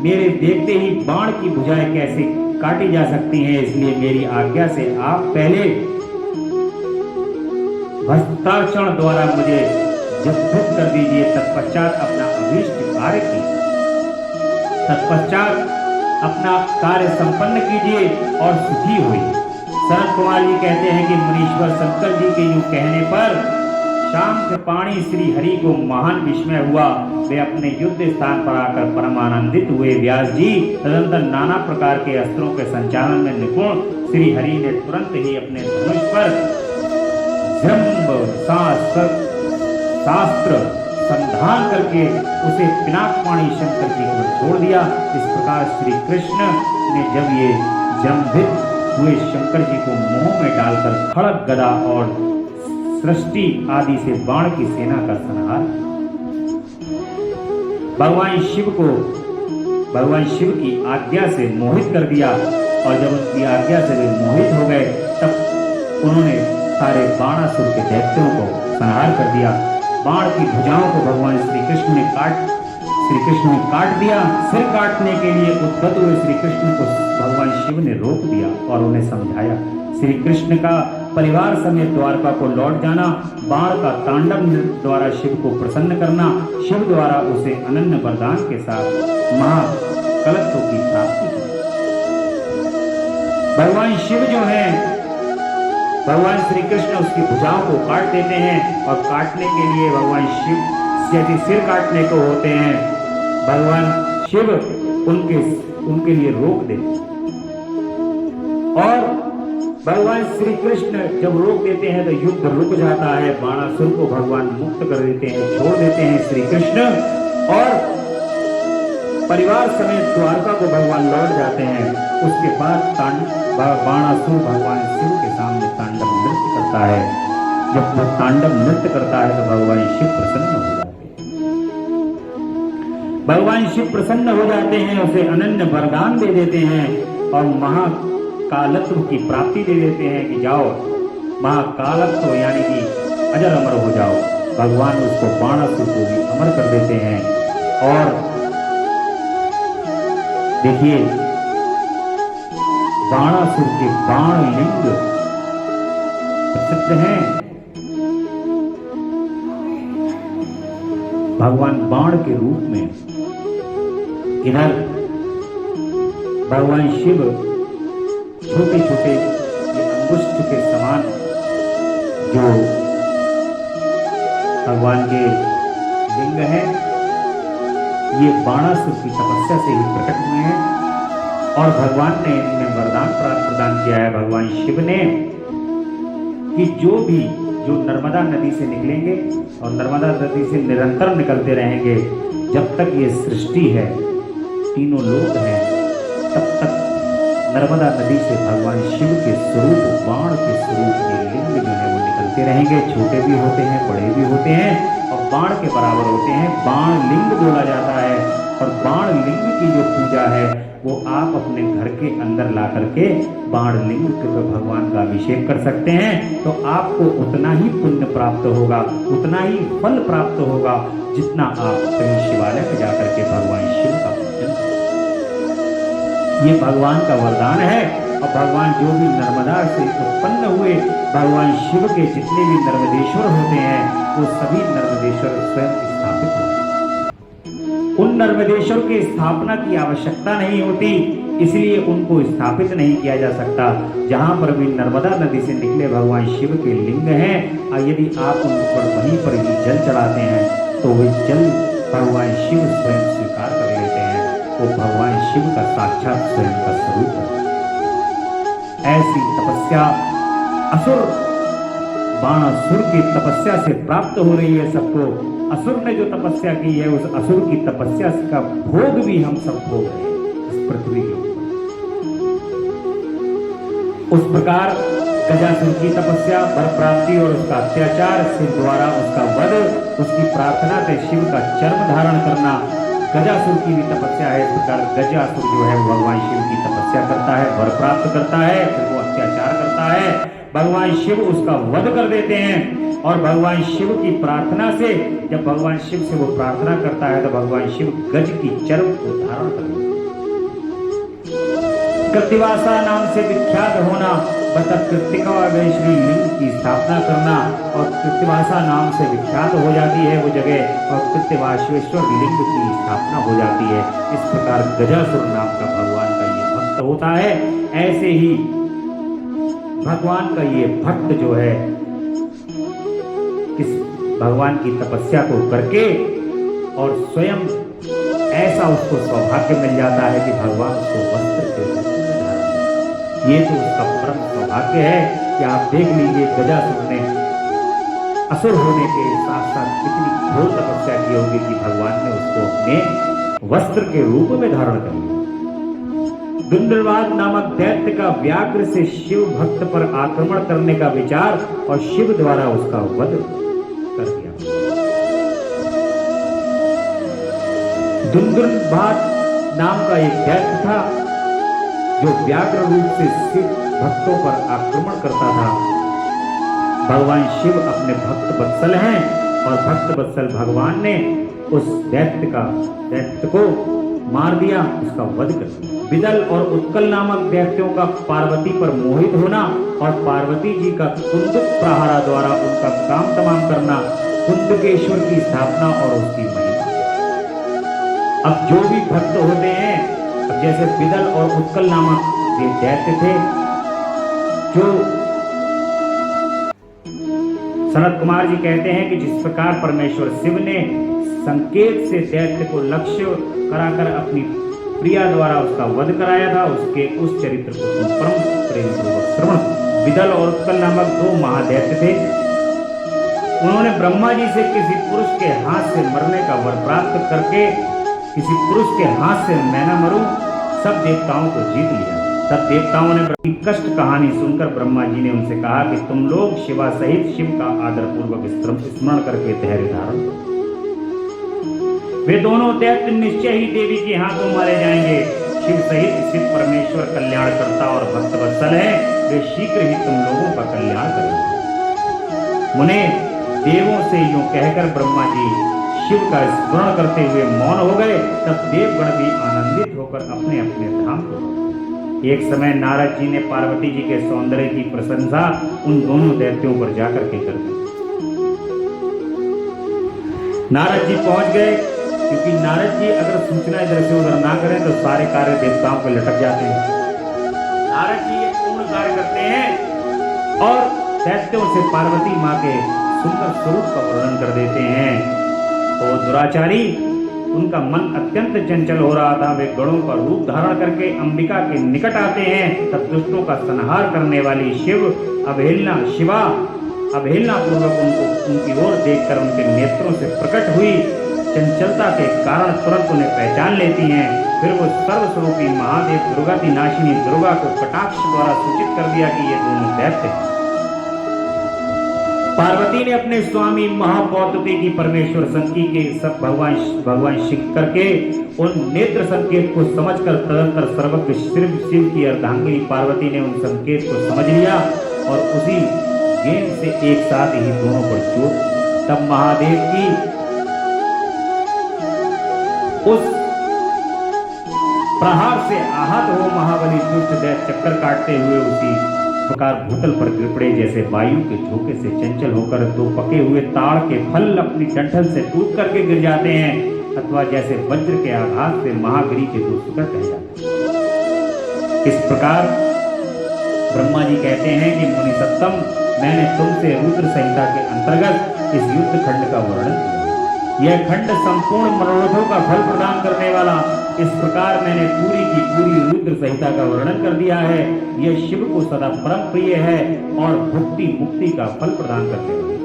मेरे देखते ही बाण की भुजाएं कैसे काटी जा सकती हैं। इसलिए मेरी आज्ञा से आप पहले हस्ताक्षण द्वारा मुझे जब्त कर दीजिए, तत्पश्चात अपना अभीष्ट कार्य कीजिए, तत्पश्चात अपना कार्य संपन्न कीजिए और सुखी होइए। सनत कुमार जी कहते हैं कि मुनीश्वर शंकर जी के यूं कहने पर शांत पाणी श्री हरि को महान विस्मय हुआ। वे अपने युद्ध स्थान पर आकर परम आनंदित हुए। व्यास जी तदंतर नाना प्रकार के अस्त्रों के संचालन में निपुण श्री हरि ने तुरंत ही अपने धनुष पर शास्त्र संधान करके उसे पिनाकपाणी शंकर जी को छोड़ दिया। इस प्रकार श्री कृष्ण ने जब ये जम्भित हुए शंकर जी को मुंह में डालकर खड़ग गदा और सृष्टि आदि से बाण की सेना का संहार, भगवान शिव की आज्ञा से मोहित कर दिया। और जब उनकी आज्ञा से वे मोहित हो गए तब उन्होंने सारे बाणासुर के दैत्यों को संहार कर दिया। बाण की भुजाओं को भगवान श्री कृष्ण ने काट दिया। सिर काटने के लिए उद्यत हुए श्री कृष्ण को भगवान शिव ने रोक दिया और उन्हें समझाया। श्री कृष्ण का परिवार समेत द्वारका को लौट जाना, बाण का तांडव नृत्य द्वारा शिव को प्रसन्न करना, शिव द्वारा उसे अनन्य वरदान के साथ महाकलत्व की प्राप्ति की। भगवान शिव जो है, भगवान श्री कृष्ण उसकी भुजाओं को काट देते हैं और काटने के लिए भगवान शिव जैसे सिर काटने को होते हैं, भगवान शिव उनके लिए रोक देते और भगवान श्री कृष्ण जब रोक देते हैं तो युद्ध रुक जाता है। बाणासुर को भगवान मुक्त कर देते हैं, छोड़ देते हैं श्री कृष्ण और परिवार समेत द्वारका को भगवान लौट जाते हैं। उसके बाद बाणासुर भगवान शिव के सामने तांडव नृत्य करता है। जब वो तांडव नृत्य करता है तो भगवान शिव प्रसन्न हो जाते हैं। भगवान शिव प्रसन्न हो जाते हैं, उसे अनन्य वरदान दे देते हैं और महाकालत्व की प्राप्ति दे देते हैं कि जाओ महाकालत्व यानी कि अजर अमर हो जाओ। भगवान उसको बाणासुर को भी अमर कर देते हैं। और देखिए बाणासुर के बाण लिंग प्रसिद्ध हैं। भगवान बाण के रूप में इधर भगवान शिव छोटे छोटे अंगुष्ठ के समान जो भगवान के लिंग हैं, ये बाणासुर की तपस्या से ही प्रकट हुए हैं और भगवान ने इनमें वरदान प्रदान किया है भगवान शिव ने कि जो नर्मदा नदी से निकलेंगे और नर्मदा नदी से निरंतर निकलते रहेंगे जब तक ये सृष्टि है, तीनों लोक हैं, तब तक नर्मदा नदी से भगवान शिव के स्वरूप, बाण के स्वरूप के लिंग जो है वो निकलते रहेंगे। छोटे भी होते हैं, बड़े भी होते हैं और बाण के बराबर होते हैं। बाण लिंग बोला जाता है और बाण लिंग की जो पूजा है वो आप अपने घर के अंदर ला करके बाण लिंग के भगवान का अभिषेक कर सकते हैं, तो आपको उतना ही पुण्य प्राप्त होगा, उतना ही फल प्राप्त होगा जितना आप कहीं शिवालय में जाकर के भगवान शिव का पूजन। ये भगवान का वरदान है और भगवान जो भी नर्मदा से उत्पन्न हुए, भगवान शिव के जितने भी नर्मदेश्वर होते हैं वो सभी नर्मदेश्वर स्वयं स्थापित होते हैं। उन नर्मदेश्वर की स्थापना की आवश्यकता नहीं होती, इसलिए उनको स्थापित नहीं किया जा सकता। जहां पर भी नर्मदा नदी से निकले भगवान शिव के लिंग हैं और यदि आप उन पर वहीं पर ही जल चढ़ाते हैं तो वे जल भगवान शिव स्वयं स्वीकार कर लेते हैं। वो भगवान शिव का साक्षात स्वयं का स्वरूप है। ऐसी तपस्या असुर बाणासुर की तपस्या से प्राप्त हो रही है सबको। असुर ने जो तपस्या की है उस असुर की तपस्या का भोग भी हम सब भोग रहे हैं इस पृथ्वी के ऊपर। उस प्रकार गजासुर की तपस्या, वर प्राप्ति और उसका अत्याचार, शिव द्वारा उसका वध, उसकी प्रार्थना से शिव का चर्म धारण करना, गजासुर की भी तपस्या है। इस प्रकार गजासुर जो है वो भगवान शिव की तपस्या करता है, वर प्राप्त करता है, फिर वो अत्याचार करता है, भगवान शिव उसका वध कर देते हैं। और भगवान शिव की प्रार्थना से, जब भगवान शिव से वो प्रार्थना करता है तो भगवान शिव गज की चर्म को धारण करते हैं। कृत्तिवासा नाम से विख्यात होना, बता कृत्तिका श्री लिंग की स्थापना करना और कृत्तिवासा नाम से विख्यात हो जाती है वो जगह और कृत्तिवासेश्वर लिंग की स्थापना हो जाती है। इस प्रकार गजासुर नाम का भगवान का ये भक्त होता है। ऐसे ही भगवान का ये भक्त जो है इस भगवान की तपस्या को करके और स्वयं ऐसा उसको सौभाग्य मिल जाता है कि भगवान उसको वस्त्र के रूप में धारण करते। ये तो उसका परम सौभाग्य है कि आप देख लीजिए गजासुर ने असुर होने के साथ साथ कितनी घोर तपस्या की होगी कि भगवान ने उसको अपने वस्त्र के रूप में धारण कर लिया। गुंडलवाद नामक दैत्य का व्याघ्र से शिव भक्त पर आक्रमण करने का विचार और शिव द्वारा उसका वध कर दिया। दुंदुलवाद नाम का एक दैत्य था जो व्याघ्र रूप से शिव भक्तों पर आक्रमण करता था। भगवान शिव अपने भक्त वत्सल हैं और भक्त वत्सल भगवान ने उस दैत्य को मार दिया, उसका वध कर दिया। विदल और उत्कल नामक दैत्यों का पार्वती पर मोहित होना और पार्वती जी का कुंदुक प्रहारा द्वारा उनका काम तमाम करना, कुंदकेश्वर की स्थापना और उसकी महिमा। अब जो भी भक्त होते हैं, अब जैसे विदल और उत्कल नामक ये दैत्य थे, जो सनत कुमार जी कहते हैं कि जिस प्रकार परमेश्वर शिव ने संकेत से दैत्य को लक्ष्य कराकर अपनी प्रिया द्वारा उसका वध कराया था, उसके उस चरित्र को तुम परम प्रेम पूर्वक श्रवण। विदल और उत्कल नामक दो महादैत्य थे। उन्होंने ब्रह्मा जी से किसी पुरुष के हाथ से मरने का वर प्राप्त करके, किसी पुरुष के हाथ से मैं न मरूं, सब देवताओं को जीत लिया। तब देवताओं ने ब्रह्मा की कष्ट कहानी सुनकर ब्रह्मा जी ने उनसे कहा कि तुम लोग शिवा सहित शिव का आदर पूर्वक स्मरण करके धैर्य धारण करो। वे दोनों दैत्य निश्चय ही देवी के हाथों मारे जाएंगे। शिव सहित शिव परमेश्वर कल्याण करता और भक्त वत्सल है, वे शीघ्र ही तुम लोगों का कल्याण करेंगे। मुने, देवों से यूं कहकर ब्रह्मा जी शिव का स्मरण करते हुए मौन हो गए। तब देवगण भी आनंदित होकर अपने अपने धाम को। एक समय नारद जी ने पार्वती जी के सौंदर्य की प्रशंसा उन दोनों दैत्यों पर जाकर के कर दी। नारद जी पहुंच गए, क्योंकि नारद जी अगर सूचना इधर से उधर ना करें तो सारे कार्य देवताओं पे लटक जाते हैं। नारद जी ये पूर्ण कार्य करते हैं और दैत्यों से पार्वती माँ के सुंदर स्वरूप का वर्णन कर देते हैं। तो दुराचारी, उनका मन अत्यंत चंचल हो रहा था। वे गणों का रूप धारण करके अंबिका के निकट आते हैं। तब दुष्टों का संहार करने वाली शिवा अवहेलना पूर्वक उनकी ओर देखकर उनके नेत्रों से प्रकट हुई चंचलता के कारण तुरंत उन्हें पहचान लेती हैं। फिर वो सर्वस्वरूपी महादेव दुर्गति नाशिनी दुर्गा को कटाक्ष द्वारा सूचित कर दिया कि ये दोनों दैत्य हैं। पार्वती ने अपने स्वामी महापौत्री की परमेश्वर संकी के सब भगवान शंकर के उन नेत्र संकेत को समझकर तदंतर सर्वज्ञ शिव की अर्धांगिनी पार्वती ने उन संकेत को समझ लिया और उसी गेंद से एक साथ ही दोनों पर चोट। तब महादेव की उस प्रहार से आहत हो महाबली दुष्ट दैत्य चक्कर काटते हुए उसी प्रकार भूतल पर गिर पड़े, जैसे वायु के झोंके से चंचल होकर दो पके हुए ताड़ के फल अपनी डंठल से टूट करके गिर जाते हैं, अथवा जैसे वज्र के आघात से महागिरी के दो सुकर कह जाते हैं। इस प्रकार ब्रह्मा जी कहते हैं कि मुनि सत्तम, मैंने तुमसे रुद्र संहिता के अंतर्गत इस युद्ध खंड का वर्णन किया। यह खंड संपूर्ण मनोरथों का फल प्रदान करने वाला, इस प्रकार मैंने पूरी की पूरी रुद्र संहिता का वर्णन कर दिया है। यह शिव को सदा परम प्रिय है और भुक्ति मुक्ति का फल प्रदान करने वाला।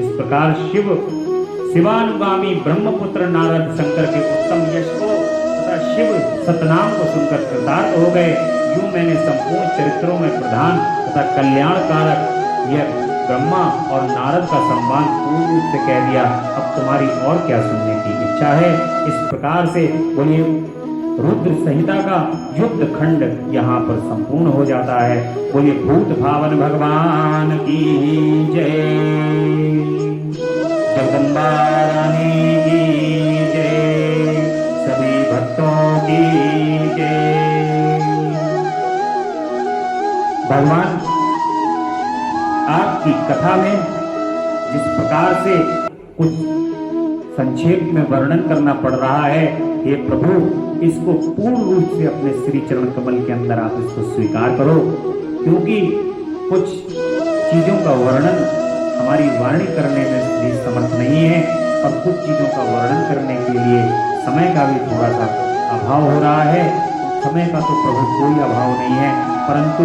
इस प्रकार शिवानुगामी ब्रह्मपुत्र नारद शंकर के उत्तम यश को तथा शिव सतनाम को सुनकर कृतार्थ हो गए। यूं मैंने संपूर्ण चरित्रों में प्रधान तथा कल्याणकारक यह ब्रह्मा और नारद का संवाद पूर्ण रूप से कह दिया। अब तुम्हारी और क्या सुनने की इच्छा है? इस प्रकार से बोलिए रुद्र संहिता का युद्ध खंड यहाँ पर संपूर्ण हो जाता है। बोलिए भूत भावन भगवान की जय, जगदम्बा रानी की जय, सभी भक्तों की जय। भगवान आपकी कथा में जिस प्रकार से कुछ संक्षेप में वर्णन करना पड़ रहा है, हे प्रभु, इसको पूर्ण रूप से अपने श्री चरण कमल के अंदर आप इसको स्वीकार करो, क्योंकि कुछ चीजों का वर्णन हमारी वाणी करने में भी समर्थ नहीं है और कुछ चीजों का वर्णन करने के लिए समय का भी थोड़ा सा अभाव हो रहा है। समय का तो प्रभु कोई अभाव नहीं है, परंतु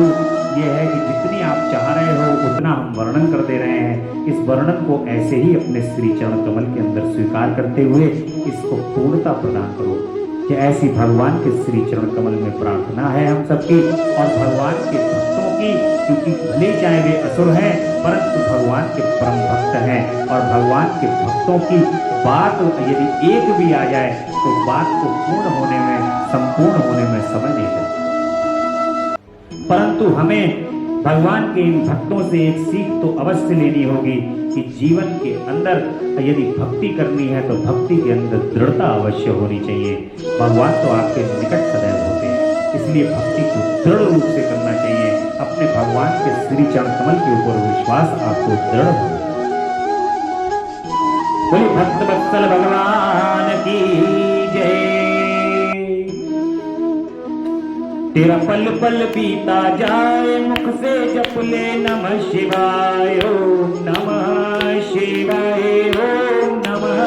यह है कि जितनी आप चाह रहे हो उतना हम वर्णन कर दे रहे हैं। इस वर्णन को ऐसे ही अपने श्री चरण कमल के अंदर स्वीकार करते हुए इसको पूर्णता प्रदान करो। कि ऐसी भगवान के श्री चरण कमल में प्रार्थना है हम सबकी और भगवान के भक्तों की, क्योंकि भले चाहे वे असुर हैं परंतु भगवान के परम भक्त हैं और भगवान के भक्तों की बात यदि एक भी आ जाए तो बात को पूर्ण होने में, संपूर्ण होने में समय नहीं लगता। परंतु हमें भगवान के इन भक्तों से एक सीख तो अवश्य लेनी होगी कि जीवन के अंदर यदि भक्ति करनी है तो भक्ति के अंदर दृढ़ता अवश्य होनी चाहिए। भगवान तो आपके निकट सदैव होते हैं, इस इसलिए भक्ति को दृढ़ रूप से करना चाहिए। अपने भगवान के श्री चरण कमल के ऊपर विश्वास आपको दृढ़ हो। बोले भक्त वत्सल भगवान की जय। तेरा पल पल बीता जाए मुख से जप ले नमः शिवाय ओम नमः शिवाय ओम नमः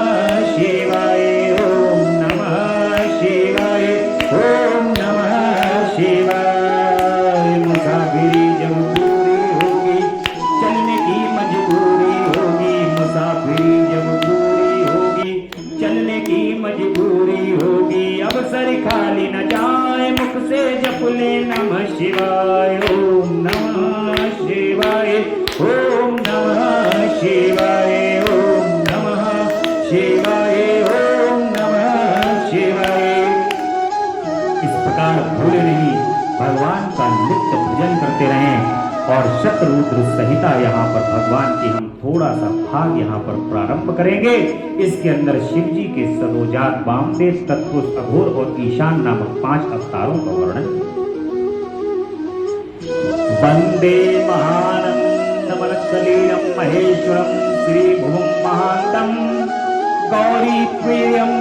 शिवाय ओम नमः शिवाय ओम नमः शिवाय। मुसाफिरी जब पूरी होगी चलने की मजबूरी होगी, मुसाफिरी जब पूरी होगी चलने की मजबूरी होगी। अवसर खाली न जाए मुख से जप ले नमः शिवाय ओम नमः शिवाय ओम नमः शिवाय ओम नमः शिवाय ओम नमः शिवाय। इस प्रकार भूले नहीं भगवान का नित्य भजन करते रहें। और शतरुद्र संहिता यहाँ पर भगवान की हम थोड़ा सा भाग यहाँ पर प्रारंभ करेंगे। इसके अंदर शिव जी के सदोजात, वामदेव, तत्पुरुष, अघोर और ईशान नामक 5 अवतारों का वर्णन। वंदे महानंदमलकलीलम महेश्वरम श्री भुवं महांतम गौरी प्रियम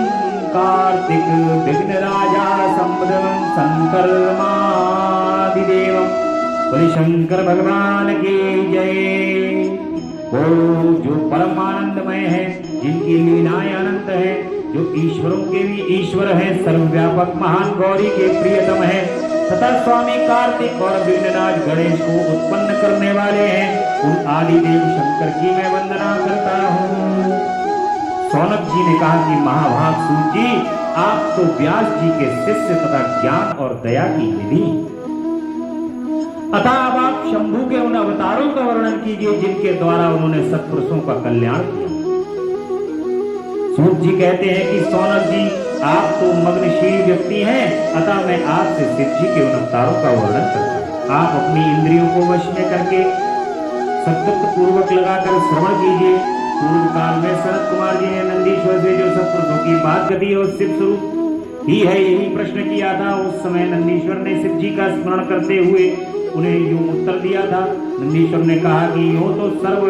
कार्तिक विघ्नराजा संवदनं शंकर महादेवम। बोले शंकर भगवान की जय। वो जो परम आनंदमय है, जिनकी लीलाएं अनंत है, जो ईश्वरों के भी ईश्वर है, सर्वव्यापक महान गौरी के प्रियतम है, तथा स्वामी कार्तिक और विघ्नराज गणेश को उत्पन्न करने वाले हैं, उन आदिदेव शंकर की मैं वंदना करता हूँ। सौनक जी ने कहा कि महाभाग सूत जी, आप तो व्यास जी के शिष्य तथा ज्ञान और दया की निधि, अतः अब आप शंभु के उन अवतारों का वर्णन कीजिए जिनके द्वारा उन्होंने सत्पुरुषों का कल्याण किया। सूत जी कहते हैं कि सौनक जी, आप तो मग्नशील व्यक्ति हैं, अतः मैं आपसे शिव जी के उन अवतारों का वर्णन करता हूं। आप अपनी इंद्रियों को वश में करके सत्संग पूर्वक लगाकर श्रवण कीजिए। पूर्व काल में शरद कुमार जी ने नंदीश्वर से जो सत्पुरुषों की बात कही और शिव स्वरूप ही है यही प्रश्न किया था। उस समय नंदीश्वर ने शिव जी का स्मरण करते हुए उन्हें यूं उत्तर दिया था। नंदीश्वर ने कहा कि यूं तो सर्व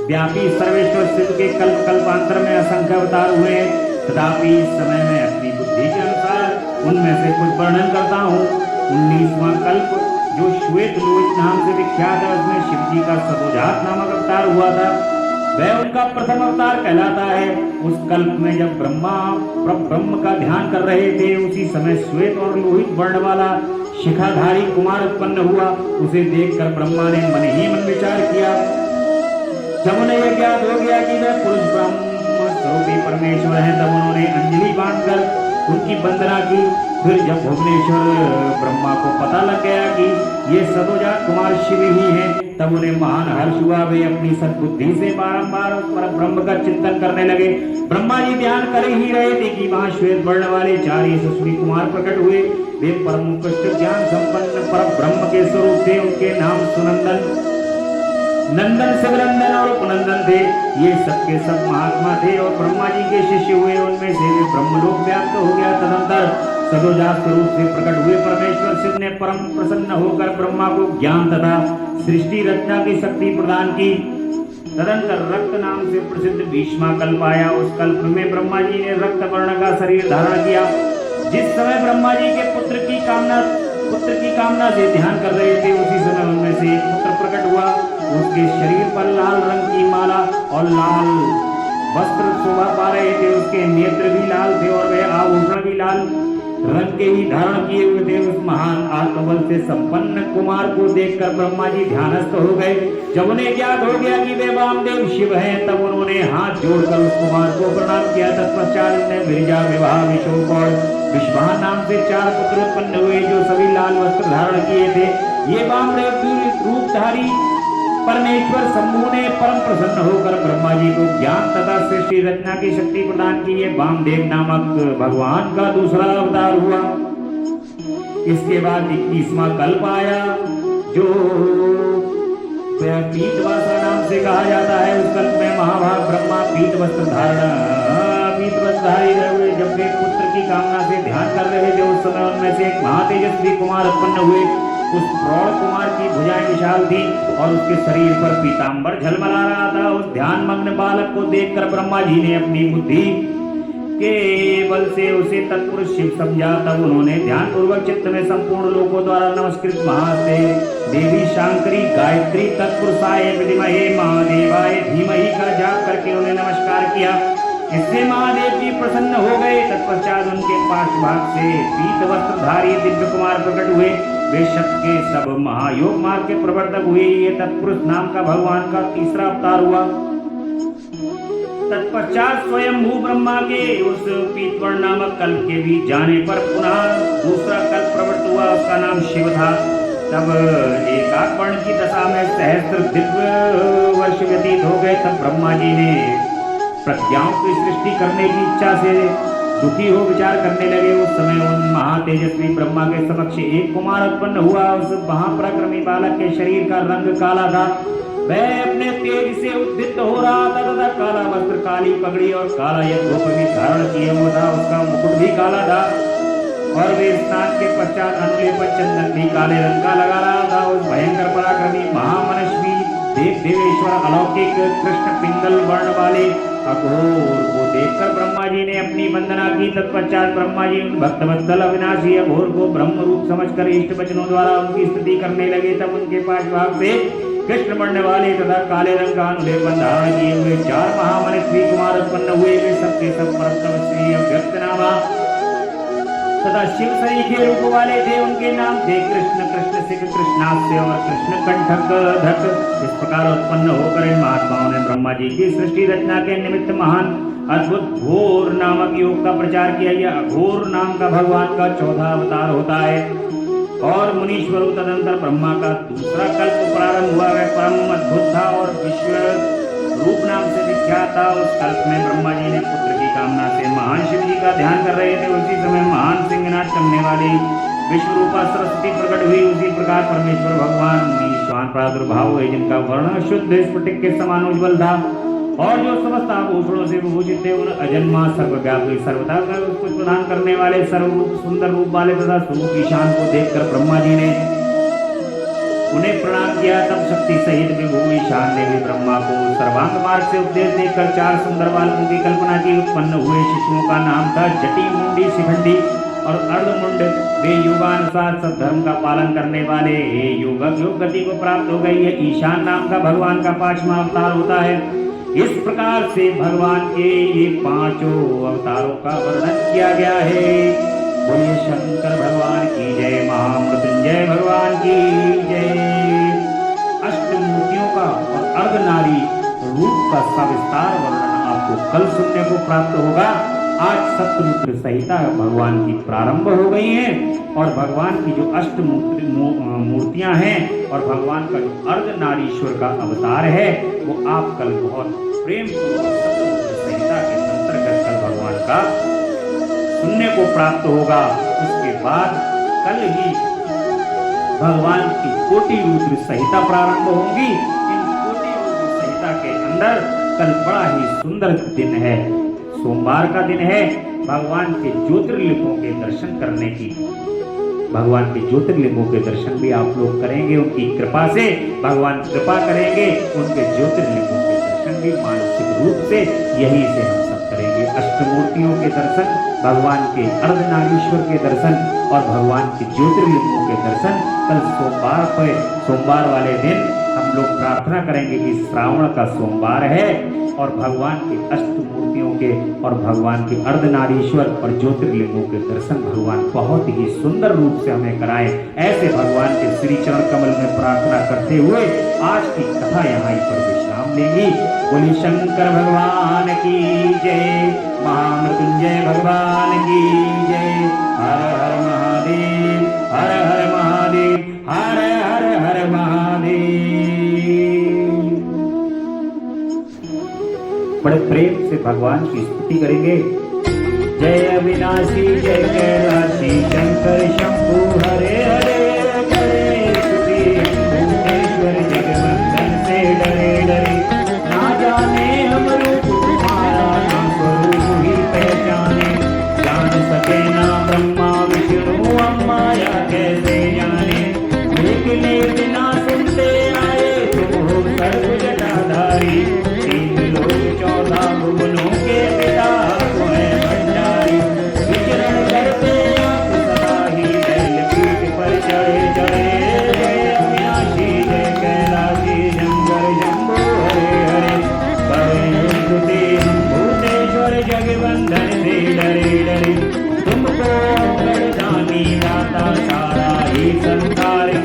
व्यापी सर्वेश्वर शिव के कल्प कल्पांतर में असंख्य अवतार हुए, तथापि इस समय में अपनी बुद्धि के अनुसार उनमें से कुछ वर्णन करता हूँ। 19वां कल्प जो श्वेत लोहित नाम से विख्यात है, उसमें शिव जी का सदोजात नामक अवतार हुआ था, वह उनका प्रथम अवतार कहलाता है। उस कल्प में जब ब्रह्म का ध्यान कर रहे थे, उसी समय श्वेत और लोहित वर्ण वाला शिखाधारी कुमार उत्पन्न हुआ। उसे देखकर ब्रह्मा ने मन ही मन विचार किया। जब उन्हें यह ज्ञात हो गया कि वह पुरुष ब्रह्म स्वरूपी परमेश्वर है, तब उन्होंने अंजलि बांधकर उनकी वंदना की। फिर जब भुवनेश्वर ब्रह्मा को पता लग गया कि ये सदोजात कुमार शिव ही हैं, तब उन्हें महान हर्ष हुआ। वे अपनी सद्बुद्धि से बारंबार उस पर ब्रह्म का चिंतन करने लगे। ब्रह्मा जी ध्यान कर ही रहे थे कि वहां श्वेत वर्ण वाले 4 यशस्वी कुमार प्रकट हुए। वे परम उत्कृष्ट ज्ञान संपन्न पर ब्रह्म के स्वरूप थे। उनके नाम सुनंदन, नंदन, शिवनंदन और उपनंदन थे। ये सबके सब महात्मा थे और ब्रह्मा जी के शिष्य हुए। उनमें से वे ब्रह्मलोक व्याप्त हो गया। तदंतर सदोजात स्वरूप से प्रकट हुए परमेश्वर शिव ने परम प्रसन्न होकर ब्रह्मा को ज्ञान तथा सृष्टि रचना की शक्ति प्रदान की। तदंतर रक्त नाम से प्रसिद्ध भीष्मा कल्प आया। उस कल्प में ब्रह्मा जी ने रक्त वर्ण का शरीर धारण किया। जिस समय ब्रह्मा जी के पुत्र की कामना से ध्यान कर रहे थे, उसी समय उनमें से एक पुत्र प्रकट हुआ। उसके शरीर पर लाल रंग की माला और लाल वस्त्र शोभा पा रहे थे। उसके नेत्र भी लाल थे और वह आभूषण भी लाल रंग के ही धारण किए हुए थे। उस महान आत्मबल से संपन्न कुमार को देखकर ब्रह्मा जी ध्यानस्थ हो गए। जब उन्हें ज्ञात हो गया कि वे वामदेव शिव हैं, तब उन्होंने हाथ जोड़कर उस कुमार को प्रणाम किया। तत्पश्चात उन्हें विरजा, विवाह, विशोक और विश्वाहा नाम से 4 पुत्र उत्पन्न हुए, जो सभी लाल वस्त्र धारण किए थे। ये वामदेव रूपधारी परमेश्वर शंभु ने परम प्रसन्न होकर ब्रह्मा जी को ज्ञान तथा सृष्टि रचना की शक्ति प्रदान की। ये वामदेव नामक भगवान का दूसरा अवतार हुआ। इसके बाद 21वां कल्प आया, जो पीतवासा नाम से कहा जाता है। उस कल्प में महाभाग ब्रह्मा पीत वस्त्र धारण पीत वस्त्रधारी रहे हुए जब वे पुत्र की कामना से ध्यान कर रहे थे, उस समय उनमें से एक महातेजस्वी कुमार उत्पन्न हुए। उस प्रौढ़ कुमार की भुजाएं विशाल थी और उसके शरीर पर पीतांबर झलमला रहा था। उस ध्यान मग्न बालक को देखकर ब्रह्मा जी ने अपनी बुद्धि के बल से उसे तत्पुरुष शिव समझा। तब उन्होंने ध्यान पूर्वक चित्त में संपूर्ण लोगों द्वारा नमस्कृत महासे देवी शांकरी गायत्री तत्पुरुषाय विद्महे महादेवाय धीमहि का जाप करके उन्हें नमस्कार किया। इससे महादेव जी प्रसन्न हो गए। तत्पश्चात उनके पार्श्वभाग से पीत वस्त्रधारी दिव्य कुमार प्रकट हुए। वे सब के सब महायोग मार्ग के प्रवर्तक हुए। ये तत्पुरुष नाम का भगवान का तीसरा अवतार हुआ। तत्पश्चात स्वयं भू ब्रह्मा के उस पीतवर्ण नामक कल्प के भी जाने पर पुनः दूसरा कल्प प्रवृत्त हुआ, उसका नाम शिव था। तब एकाक वर्ण की दशा में सहस्त्र दिव्य वर्ष व्यतीत हो गए। तब ब्रह्मा जी ने प्रज्ञाओं की सृष्टि करने की इच्छा से दुखी हो विचार करने लगे। उस समय उन महातेजस्वी ब्रह्मा के समक्ष एक कुमार उत्पन्न हुआ। उस महापराक्रमी बालक के शरीर का रंग काला था। वह अपने तेज से उद्दीप्त हो रहा था तथा काला वस्त्र, काली पगड़ी और काला यज्ञोप भी धारण किए हुआ था। उसका मुकुट भी काला था और वे स्नान के पश्चात अनुले पर चंदन भी काले रंग का लगा रहा था। उस भयंकर पराक्रमी महामनस्वी देव देवेश्वर अलौकिक कृष्ण पिंगल वर्ण वाले अघोर को देखकर ब्रह्मा जी ने अपनी वंदना की। तत्पश्चात ब्रह्मा जी उन भक्तवत्सल अविनाशी अघोर को ब्रह्म रूप समझकर इष्ट वचनों द्वारा उनकी स्तुति करने लगे। तब उनके पार्श्वभाग से कृष्ण वर्ण वाले तथा काले रंग का अनुलेपन धारण किए हुए 4 महामनस्वी कुमार उत्पन्न हुए। वे सबके सब परतवश्री अव्यक्त नामा तथा शिव सरीखे रूप वाले थे। उनके नाम थे कृष्ण, कृष्ण सिख, कृष्णास्य और कृष्ण कंठक धक। इस प्रकार उत्पन्न होकर इन महात्माओं ने ब्रह्मा जी की सृष्टि रचना के निमित्त महान अद्भुत घोर नामक योग का प्रचार किया। यह अघोर नाम का भगवान का 14वां अवतार होता है। और मुनीश्वर तदंतर ब्रह्मा का दूसरा कल्प प्रारंभ हुआ। वह परम अद्भुत था और विश्व रूप नाम से विख्यात था। उस कल्प में ब्रह्मा जी ने पुत्र की कामना से महान शिव जी का ध्यान कर रहे थे। उसी समय महान सिंहनाद करने वाली विश्व रूपा सरस्वती प्रकट हुई। उसी प्रकार परमेश्वर भगवान ईश्वान प्रादुर्भाव हुए, जिनका वर्ण शुद्ध स्फटिक के समान उज्ज्वल था और जो समस्त आभूषणों से विभूषित थे। उन अजन्मा सर्वव्यापी सर्वथा उसको प्रदान करने वाले सर्वरूप सुंदर रूप वाले तथा स्वरूप ईशान को देखकर ब्रह्मा जी ने उन्हें प्रणाम किया। तब शक्ति सहित विभू ईशान ने भी ब्रह्मा को सर्वांग मार्ग से उपदेश देकर 4 सुंदर बालकों की कल्पना की। उत्पन्न हुए शिशुओं का नाम था जटी, मुंडी, शिखंडी और अर्धमुंड। वे युगानुसार सब धर्म का पालन करने वाले योगक योग गति को प्राप्त हो गई है। ईशान नाम का भगवान का 5वां अवतार होता है। इस प्रकार से भगवान के ये 5 अवतारों का वर्णन किया गया है। बोलिए शंकर भगवान की जय, महामृत्युंजय भगवान की जय। अष्टमूर्तियों का और अर्धनारी रूप का सविस्तार वर्णन आपको कल सुनने को प्राप्त होगा। आज सप्तमूर्ति संहिता भगवान की प्रारंभ हो गई है और भगवान की जो मूर्तियां हैं और भगवान का जो अर्धनारीश्वर का अवतार है वो आप कल बहुत प्रेम पूर्वक सप्तमूर्ति संहिता के अंतर्गत कल भगवान का सुनने को प्राप्त होगा। उसके बाद कल ही भगवान की कोटि रुद्र संहिता प्रारंभ होगी। इन कोटि रुद्र संहिता के अंदर कल बड़ा ही सुंदर दिन है, सोमवार का दिन है। भगवान के ज्योतिर्लिंगों के दर्शन करने की, भगवान के ज्योतिर्लिंगों के दर्शन भी आप लोग करेंगे। उनकी कृपा से भगवान कृपा करेंगे। उनके ज्योतिर्लिंगों के दर्शन भी मानसिक रूप से यहीं से हम सब करेंगे। अष्टमूर्तियों के दर्शन, भगवान के अर्धनारीश्वर के दर्शन और भगवान के ज्योतिर्लिंगों के दर्शन कल सोमवार वाले दिन हम लोग प्रार्थना करेंगे कि श्रावण का सोमवार है और भगवान के अष्टमूर्तियों के और भगवान के अर्धनारीश्वर और ज्योतिर्लिंगों के दर्शन भगवान बहुत ही सुंदर रूप से हमें कराएं। ऐसे भगवान के श्री चरण कमल में प्रार्थना करते हुए आज की कथा यहाँ पर विश्राम लेंगी। बोलिए शंकर भगवान की जय, महामृत्युंजय भगवान की जय। हर हर महादेव, हर हर महादेव, हर हर हर महादेव। बड़े प्रेम से भगवान की स्तुति करेंगे। जय अविनाशी जय कैलाशी शंकर शंभु हरे हरे करे स्तुति भुवनेश्वर जगवंदन से डरे डरे ना जाने हम रूप तुम्हारा नाम स्वरूप ही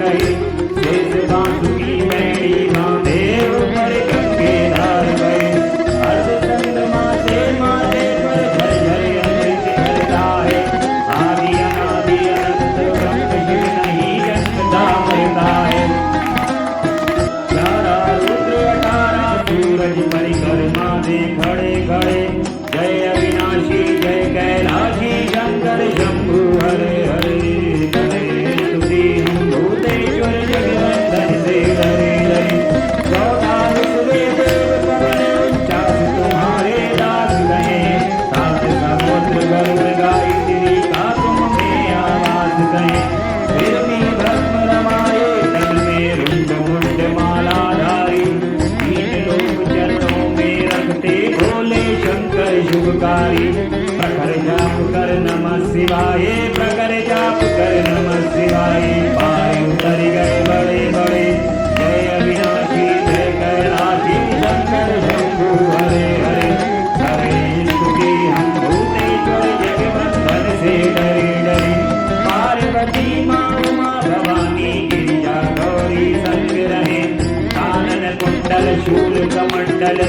गए, शेष बांसुरी बैरी बांधे ऊपर गंगे धार गए। अर्ध चंद्रमा से माथे पर झरझर अमृत झरता है, आदि अनादि अनंत ब्रह्म शिव नहीं जन्मता मरता है। 11 रुद्र 18 सूरज परिक्रमा दे खड़े खड़े, जय अविनाशी जय कैलाशी शंकर शंभु हरे हरे। करे स्तुति हम भूतेश्वर जगवंदन से डरे डरे, 14 विश्वे देव पवन उच्चास तुम्हारे दास गए। 7 समुद्र गरुड़ गायत्री का तुम में आवास गए। फिर भी भस्म रमाए तन में रुंड मुंड मालाधारी, 3 लोक चरणों में रखते भोले शंकर शुभकारी। प्रखर जाप कर नमः शिवाय, प्रखर जाप कर नमः शिवाय। पाए उतर गए बड़े बड़े, जय अविनाशी जय कैलाशी शंकर शंभु हरे हरे। करे स्तुति हम भूतेश्वर जगवंदन से डरे डरे, पार्वती माँ उमा भवानी गिरिजा गौरी संग रहे। कानन कुंडल शूल कमंडल